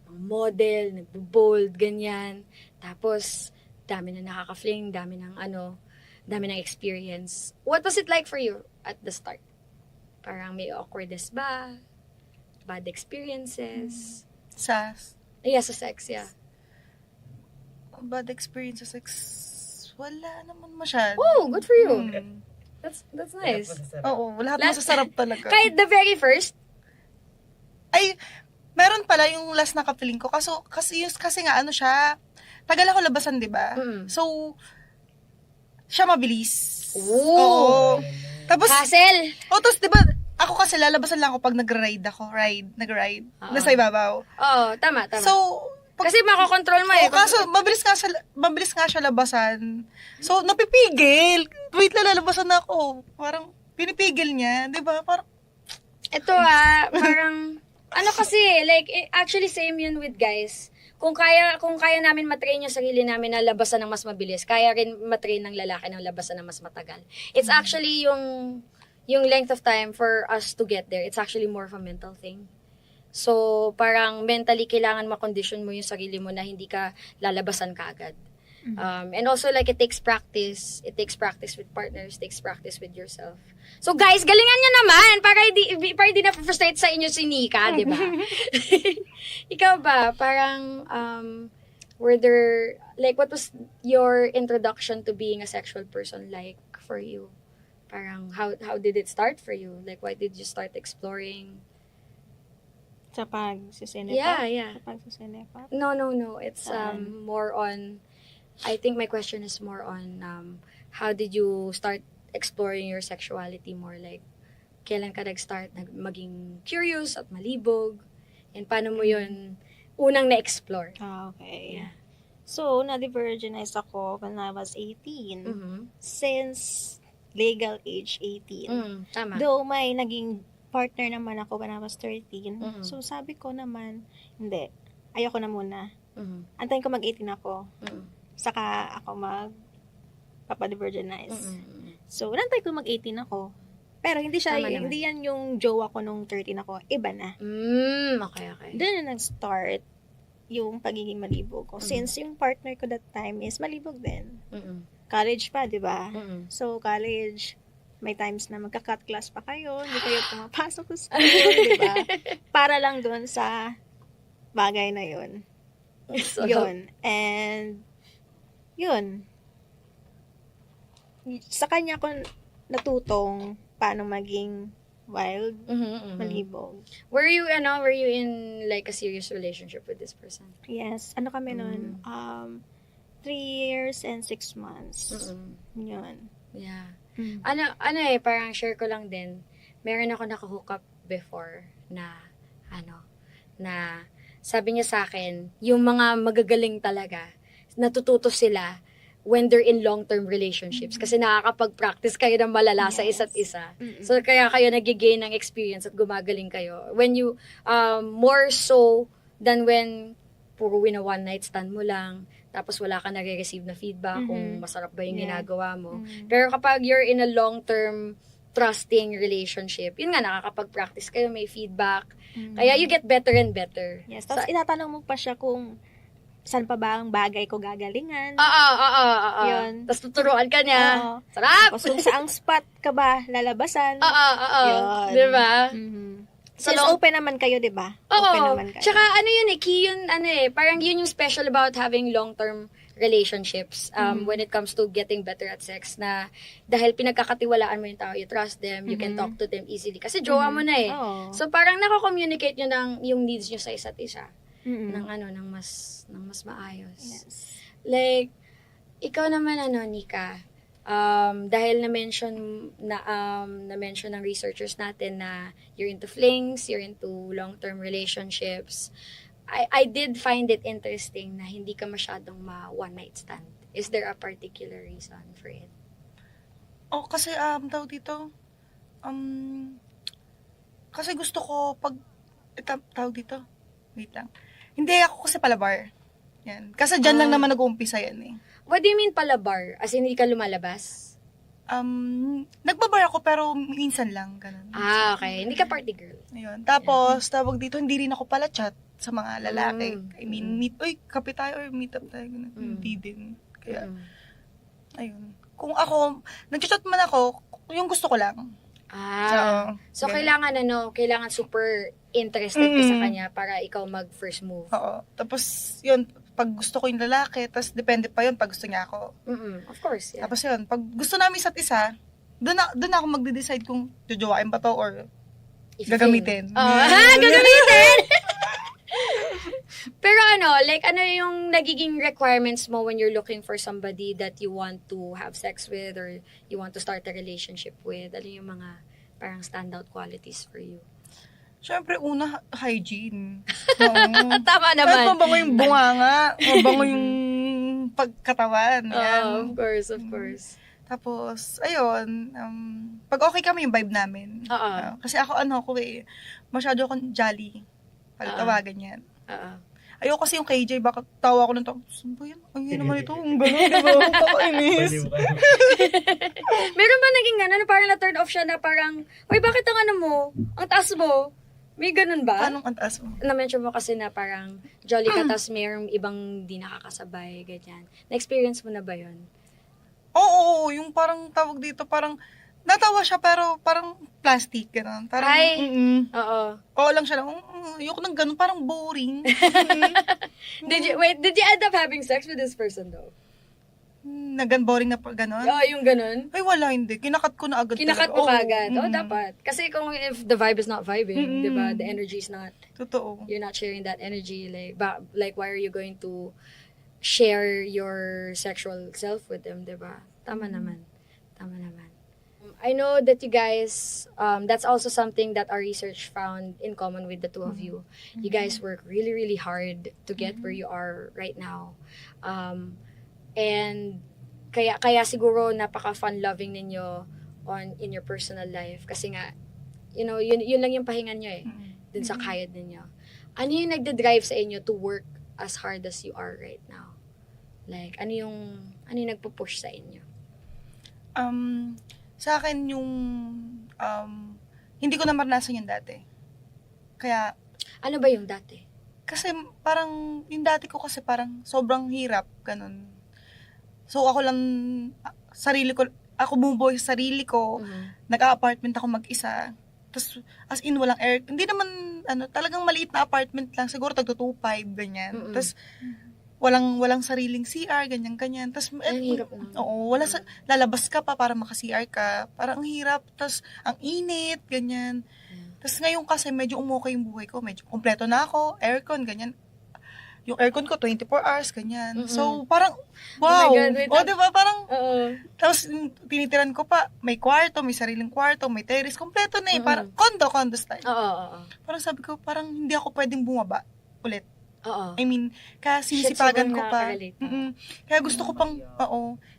Ang model, nagbo-bold, ganyan. Tapos, dami na nakaka-fling, dami ng experience. What was it like for you at the start? Parang may awkwardness ba? Bad experiences? Sa Yeah, sa sex, yeah. bad experience sa sex, wala naman masyado. Oh, good for you. Hmm. That's nice. Oo, lahat Lahat- masasarap talaga. Kahit the very first? Ay, meron pala yung last na kapiling ko. Kasi nga ano siya, tagal ako labasan, di ba? Mm. So, siya mabilis. Ooh. Oo. Tapos, Hassle. tapos di ba, ako kasi lalabasan lang ako pag nag-ride ako. Nag-ride. Oo. Nasa ibabaw. Oo, tama. So, Kasi makokontrol mo eh. oo, kaso, mabilis nga siya labasan. So, napipigil. Wait lang, lalabasan na ako. Parang, pinipigil niya. Di ba? Parang, Ito parang, ano kasi, like, actually same yun with guys. Kung kaya namin matrain yung sarili namin na labasan ng mas mabilis, kaya rin matrain ng lalaki ng labasan ng mas matagal. It's actually yung length of time for us to get there. It's actually more of a mental thing. So, parang mentally kailangan ma-condition mo yung sarili mo na hindi ka lalabasan kaagad. And also, like, it takes practice. It takes practice with partners. It takes practice with yourself. So, guys, galingan nyo naman para hindi na-frustrate sa inyo si Nika, di ba? Ikaw ba? Parang, were there, like, what was your introduction to being a sexual person like for you? Parang, how did it start for you? Like, why did you start exploring? sa pagsisinip. Yeah. Sa pagsisinip. No. It's more on, I think my question is more on how did you start exploring your sexuality more? Like, kailan ka nag-start maging curious at malibog? And paano mo yun unang na-explore? Okay. Yeah. So, na-virginize ako when I was 18. Mm-hmm. Since legal age 18. Tama. Though may naging partner naman ako when I was 13. Mhm. So, sabi ko naman, hindi. Ayoko na muna. Mhm. Antayin ko mag-18 ako. Mhm. Saka ako magpapadivirginize. Mhm. So, nantay ko mag-18 ako. Pero hindi siya, Tama naman. hindi yan yung jowa ko nung 13 ako. Iba na. Okay. Doon na nag-start yung pagiging malibog ko. Since yung partner ko that time is malibog din. Mhm. College pa, di ba? Mhm. So, college, may times na magka-cut class pa kayo, hindi kayo pumapasok sa school, di ba? Para lang doon sa bagay na yun. So, Yun. And, yun. Sa kanya ko natutong paano maging wild, mhm. malibog. Were you in like a serious relationship with this person? Yes. Ano kami nun? 3 years and 6 months. Mhm. Yun. Yeah. Mm. Parang share ko lang din. Meron ako naka-hook up before na sabi niya sa akin, yung mga magagaling talaga, natututo sila when they're in long-term relationships. Kasi nakakapag-practice kayo ng malala sa Yes. isa't isa. Mm-mm. So, kaya kayo nagigain ng experience at gumagaling kayo. When you, more so than when puro one-night stand mo lang, tapos wala ka nare-receive na feedback kung masarap ba yung Yeah. ginagawa mo. Mm. Pero kapag you're in a long-term trusting relationship, yun nga, nakakapag-practice kayo, may feedback. Kaya you get better and better. Yes. Tapos itatanong mo pa siya kung saan pa ba ang bagay ko gagalingan. Oo. Yun. Tapos tuturuan ka niya. Oo. Sarap! Tapos kung saang spot ka ba lalabasan. Oo. Yun. Diba? Mhm. So, Since open naman kayo, di ba? Open Oo. naman kayo. Tsaka key yun, parang yun yung special about having long-term relationships when it comes to getting better at sex na dahil pinagkakatiwalaan mo yung tao, you trust them, you can talk to them easily. Kasi jowa mo na eh. Oo. So parang nako-communicate nyo yung needs nyo sa isa't isa Mm-mm. ng mas maayos. Yes. Like, ikaw naman Nika, Dahil na-mention ng researchers natin na you're into flings, you're into long-term relationships, I did find it interesting na hindi ka masyadong one-night stand. Is there a particular reason for it? Kasi, tawag dito, kasi gusto ko tawag dito, wait lang. Hindi ako kasi palabar. Yan. Kasi dyan lang naman nag-uumpisa yan eh. What do you mean palabar? As in, hindi ka lumalabas? Nagbabar ako pero minsan lang, ganun. Okay. Hindi ka party girl. Ayun. Tapos, tawag dito, hindi rin ako pala chat sa mga lalaki. I mean, kape tayo or meet up tayo. Ganun. Hindi din. Kaya, ayun. Kung ako, nag-chat man ako, yung gusto ko lang. So kailangan super interested ka sa kanya para ikaw mag-first move. Oo. Tapos, yun, pag gusto ko yung lalaki, tapos depende pa yun pag gusto niya ako. Of course, yeah. Tapos yun, pag gusto namin isa't isa, doon ako magde-decide kung jojowain ba to or gagamitin. Gagamitin! Pero ano yung nagiging requirements mo when you're looking for somebody that you want to have sex with or you want to start a relationship with? Ano yung mga parang standout qualities for you? Siyempre, una, hygiene. Tama naman. Kahit mabango yung bunganga, mabango yung pagkatawan. Yan. Of course. Tapos, ayun, pag okay kami yung vibe namin. Kasi ako, masyado akong jolly. Pagtawagan yan. Ayoko kasi yung KJ, baka tawa ko ng tao, saan ba yan? Ang yun naman ito, ang gano'n, diba? Ang kakainis. Meron ba naging gano'n? Parang na-turn off siya na parang, uy, bakit ang taas mo? May ganun ba? Anong antas mo? Na-mention mo kasi na parang jolly ka, tas mayroong ibang di nakakasabay, ganyan. Na-experience mo na ba yun? Oo, yung parang tawag dito, parang natawa siya pero parang plastic, gano'n. Parang, Oo lang siya lang, ayoko nang gano'n, parang boring. Did you end up having sex with this person though? Boring na gano'n? Yung ganun. Ay, wala, hindi. Kinakat ko na agad. Kinakat mo kagad. Dapat. Kasi kung if the vibe is not vibing, di ba? The energy is not, Totoo. you're not sharing that energy. Like why are you going to share your sexual self with them, di ba? Tama naman. I know that you guys, that's also something that our research found in common with the two of you. You guys work really, really hard to get where you are right now. And kaya siguro napaka-fun-loving ninyo in your personal life. Kasi nga, yun lang yung pahingan nyo dun sa kayod ninyo. Ano yung nagda-drive sa inyo to work as hard as you are right now? Like, ano yung nagpo-push sa inyo? Sa akin yung, hindi ko na maranasan yung dati. Kaya, ano ba yung dati? kasi parang, yung dati ko kasi parang sobrang hirap, ganun. So, ako lang, ako bumubuhay sa sarili ko, nag-a-apartment ako mag-isa, tapos, as in, walang air, hindi naman, talagang maliit na apartment lang, siguro tagto 2.5, ganyan. Tapos, walang sariling CR, ganyan-ganyan. Tapos, lalabas ka pa para maka-CR ka. Parang ang hirap. Tapos, ang init, ganyan. Tapos, ngayon kasi medyo umukay yung buhay ko. Medyo kompleto na ako. Aircon, ganyan. Yung aircon ko, 24 hours, ganyan. So, parang, wow. Oh my God, diba? Parang, tapos, tinitiran ko pa, may kwarto, may sariling kwarto, may terrace, kompleto na eh. Parang, condo style. Parang sabi ko, parang hindi ako pwedeng bumaba ulit. I mean, kaya sinisipagan ko pa. Kaya gusto ko pang,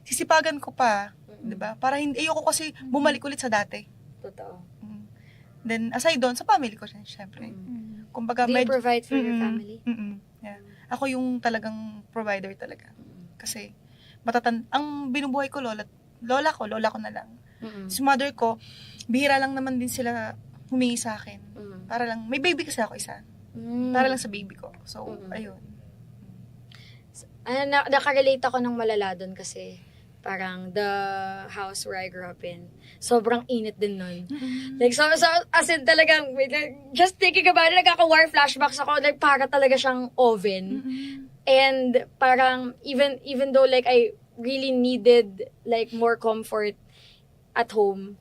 sisipagan ko pa. Diba? Para ayoko kasi bumalik ulit sa dati. Totoo. Then, aside doon, sa family ko, syempre. Kumbaga, Do you provide for your family? Yeah. Ako yung talagang provider talaga. Kasi, ang binubuhay ko, lola ko na lang. Si mother ko, bihira lang naman din sila humingi sa akin. Para lang, may baby kasi ako isa. Para lang sa baby ko. So, ayun. Nakarelate ako ng malala doon kasi parang the house where I grew up in, sobrang init din nun. Like, so as in talagang, just thinking about it, nagkaka-war flashbacks ako, like, para talaga siyang oven. And parang, even though like I really needed like more comfort at home,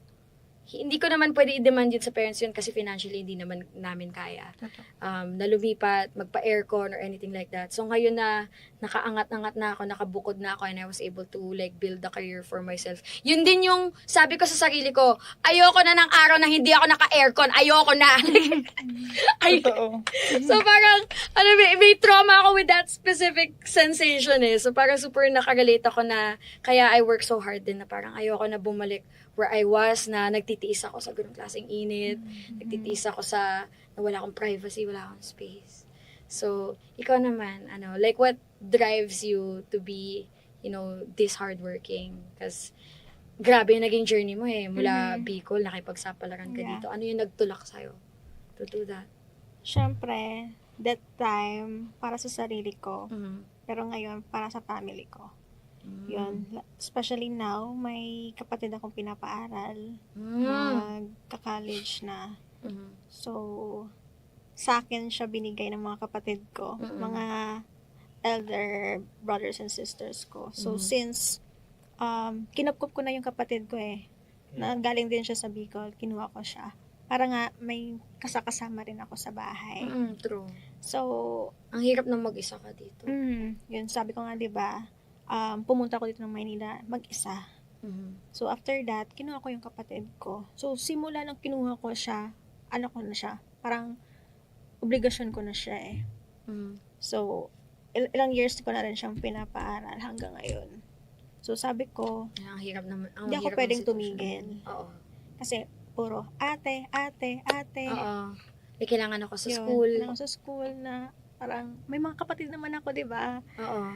hindi ko naman pwede i-demand yun sa parents yun kasi financially hindi naman namin kaya. Na lumipat, magpa-aircon or anything like that. So ngayon na nakaangat-angat na ako, nakabukod na ako and I was able to like build a career for myself. Yun din yung sabi ko sa sarili ko, ayoko na ng araw na hindi ako naka-aircon. Ayoko na. Totoo. So parang, may trauma ako with that specific sensation eh. So parang super nakarelate ako na, kaya I work so hard din na parang ayoko na bumalik where I was na nagtitiis ako sa ganung klaseng init. Nagtitiis ako sa, na wala akong privacy, wala akong space. So, ikaw naman, like what drives you to be, this hardworking? Because, grabe yung naging journey mo eh. Mula Bicol, nakipagsapalaran ka dito. Ano yung nagtulak sa'yo to do that? Syempre, that time, para sa sarili ko. Pero ngayon, para sa family ko. Yun. Especially now, may kapatid akong pinapaaral. Magka-college na. So, sa akin siya binigay ng mga kapatid ko. Mga elder brothers and sisters ko. So, since kinupkup ko na yung kapatid ko eh. Galing din siya sa Bicol. Kinuha ko siya. Para nga may kasakasama rin ako sa bahay. True. So, Ang hirap na mag-isa ka dito. yun, sabi ko nga, di ba, pumunta ko dito ng Maynila mag-isa. So, after that, kinuha ko yung kapatid ko. So, simula nang kinuha ko siya, ko na siya. Parang, obligasyon ko na siya eh. So, ilang years ko na rin siyang pinapaaral hanggang ngayon. So, sabi ko, Ang hirap naman. hindi ako pwedeng tumigil. Oo. Kasi, puro, ate. Oo. May kailangan ako sa Yun, school. kailangan sa school na, parang, may mga kapatid naman ako, di ba? Oo.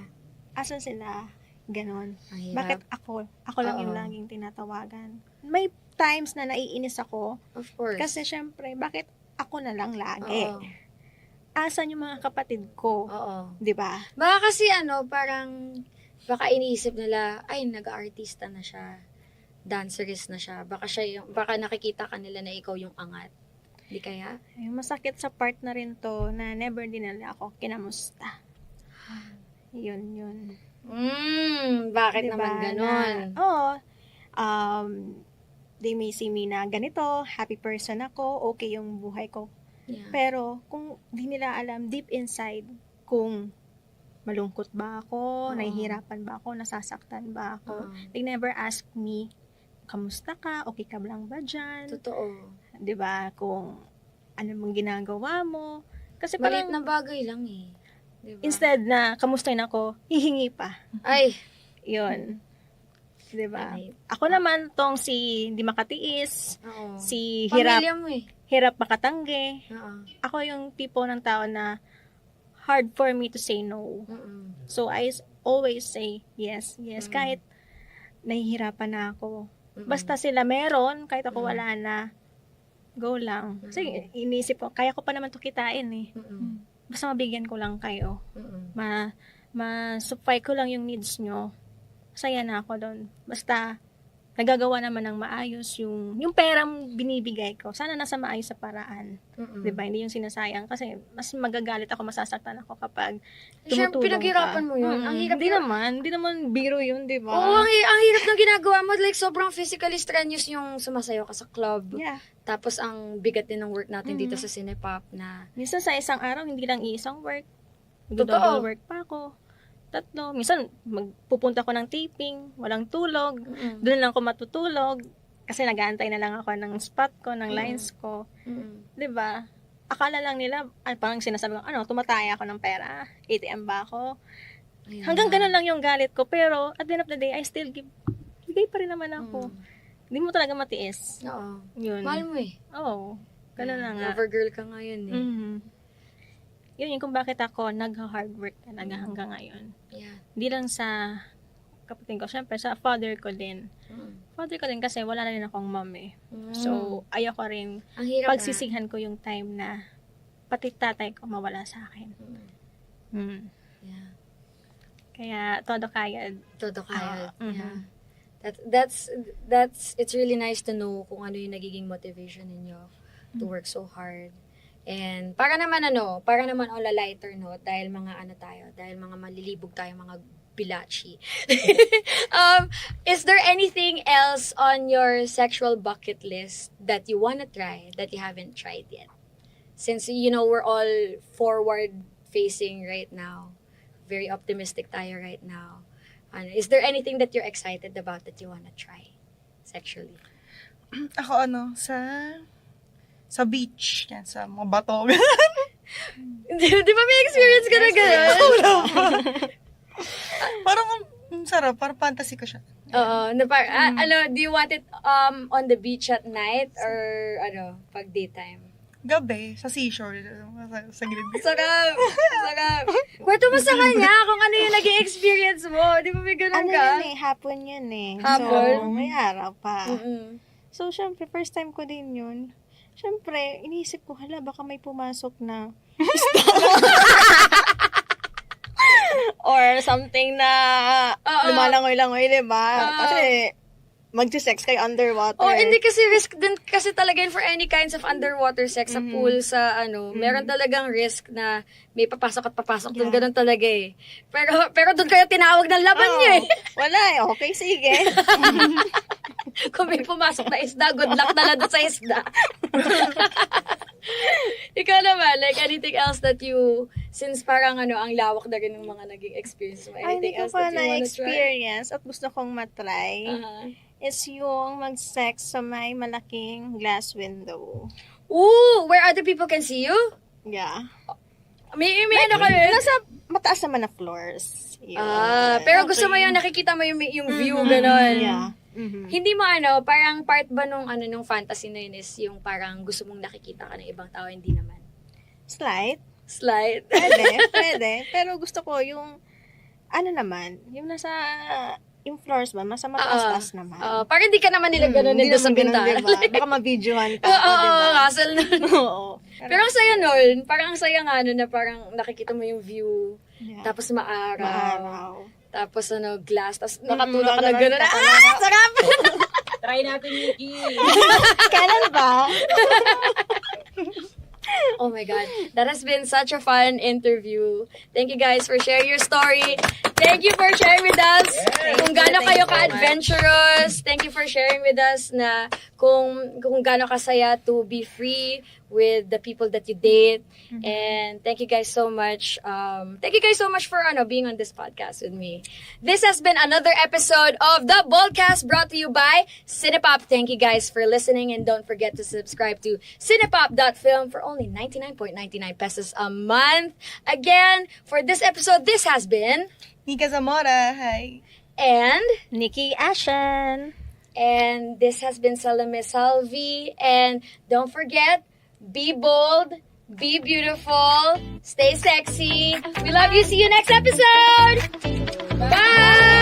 Asan sila? Ganon. Ang hirap. Bakit ako? Ako lang yung Oo. laging tinatawagan. May times na naiinis ako. Of course. Kasi syempre, bakit ako na lang lagi? Oo. Asan yung mga kapatid ko? Oo. 'Di ba? Baka kasi parang, baka iniisip nila, ay, nag-artista na siya. Dancerist na siya. Baka nakikita ka nila na ikaw yung angat. Di kaya? Masakit sa part na rin to na never din nila ako kinamusta. Yun. Bakit Diba? naman ganon? They may see me na ganito, happy person ako, okay yung buhay ko. Yeah. Pero kung di nila alam deep inside kung malungkot ba ako, nahihirapan ba ako, nasasaktan ba ako, they never ask me, kamusta ka, okay ka lang ba dyan? Totoo. 'Di ba? Kung ano mong ginagawa mo. Kasi Maliit parang na bagay lang eh. Diba? instead na kamustahin ako, hihingi pa. Ay. 'Yun. 'Di ba? Ay. Ako naman tong si hindi makatiis, Oo. si hirap Pamilya mo eh. makatanggi. Oo. Ako yung tipo ng tao na hard for me to say no. So I always say yes. Kahit nahihirapan na ako. Basta sila meron, kahit ako wala na, go lang. Kasi iniisip ko, kaya ko pa naman to kitain eh. Basta mabigyan ko lang kayo. Ma-supply ko lang yung needs nyo. Masaya na ako doon. Basta nagagawa naman ng maayos yung perang binibigay ko. Sana nasa maayos sa paraan. 'Di ba? Hindi yung sinasayang kasi mas magagalit ako, masasaktan ako kapag Siyempre, tumutulong pinaghirapan ka. mo yun. Ang hirap Hindi naman biro yun, 'di ba? Oo, ang hirap ng ginagawa mo. Like, sobrang physically strenuous yung sumasayo ka sa club. Yeah. Tapos, ang bigat din ng work natin dito sa Cinepop na... Minsan sa isang araw, hindi lang iisang work. Totoo. Double work pa ako. 3. Minsan, magpupunta ko ng taping, walang tulog. Doon lang ako matutulog. Kasi nag-aantay na lang ako ng spot ko, ng lines ko. 'Di ba? Akala lang nila, parang sinasabi ko, tumataya ako ng pera. ATM ba ako? Ayun Hanggang na. ganun lang yung galit ko. Pero, at the end of the day, I still bigay pa rin naman ako. Hindi mo talaga matiis. Oo. Yun. Mahal mo eh. Oo. Ganun na nga. Lover girl ka ngayon eh. Yun yung kung bakit ako nag-hard work talaga hanggang ngayon. Yeah. Hindi lang sa kapatid ko, syempre sa father ko din. Father ko din kasi wala na rin akong mom eh. So, ayoko rin ang hirap pagsisihan ko yung time na pati tatay ko mawala sa akin. Yeah. Kaya, todo kayad. Todo kaya. Mhm. Yeah. It's really nice to know kung ano yung nagiging motivation ninyo to work so hard. And para naman on a lighter note, dahil mga malilibog tayo, mga bilachi. Is there anything else on your sexual bucket list that you want to try that you haven't tried yet? Since, we're all forward-facing right now. Very optimistic tayo right now. Is there anything that you're excited about that you want to try sexually? Ako sa beach, yan, sa mga bato. Di ba may experience ka na gano'n? Parang ang sarap, parang fantasy ko siya. Oo. Do you want it on the beach at night or pag daytime? Gabi, sa seashore, sa gilid. Sarap! Sarap! Kwento mo sa kanya kung ano yung naging experience mo. Di ba may ganun ka? Hapon yun eh. Hapon? So, may araw pa. Mm-mm. So, syempre, first time ko din yun. Syempre, iniisip ko, baka may pumasok na or something na lumalangoy-langoy, diba? Kasi, magsisex kayo underwater. Oh, hindi kasi risk din kasi talaga yun for any kinds of underwater sex sa pool, sa meron talagang risk na may papasok at papasok dun, ganun talaga eh. Pero dun kayo tinawag ng laban niyo eh. Wala eh, okay, sige. Kung may pumasok na isda, good luck na lang dun sa isda. Ikaw naman, like anything else that you, since parang ang lawak na rin ng mga naging experience mo, Hindi anything ko else pa that you wanna try? na-experience at gusto kong matry. Is yung mag-sex sa may malaking glass window. Ooh, where other people can see you? Yeah. May ano ka rin? Nasa mataas naman na floors. Yun. Pero gusto mo yung nakikita mo yung view, gano'n. Yeah. Hindi mo parang part ba nung fantasy na yun is yung parang gusto mong nakikita ka ng ibang tao, hindi naman. Slight. Pwede. Pero gusto ko yung, yung nasa, yung floors ba, masa mataas naman. Parang hindi ka naman nila gano'n nito sa bintana. Diba? Baka ma-videohan ka. Oo, hassle nun. Oo. Pero ang saya nun, parang ang saya nga nun na parang nakikita mo yung view, Yeah. tapos maaraw. Maaraw. Tapos glass, tapos nakatulog ka na gano'n. Sarap! Try natin, Nikki. Kailan ba? Oh my God. That has been such a fun interview. Thank you guys for sharing your story. Thank you for sharing with us kung gaano kayo ka-adventurous. Thank you for sharing with us na kung gaano kasaya to be free with the people that you date. And thank you guys so much. Thank you guys so much for being on this podcast with me. This has been another episode of The Boldcast brought to you by Cinepop. Thank you guys for listening, and don't forget to subscribe to cinepop.film for only 99.99 pesos a month. Again, for this episode, this has been Nika Zamora, hi. and Nikki Ashen. And this has been Salome Salvi. And don't forget, be bold, be beautiful, stay sexy. We love you. See you next episode. Bye!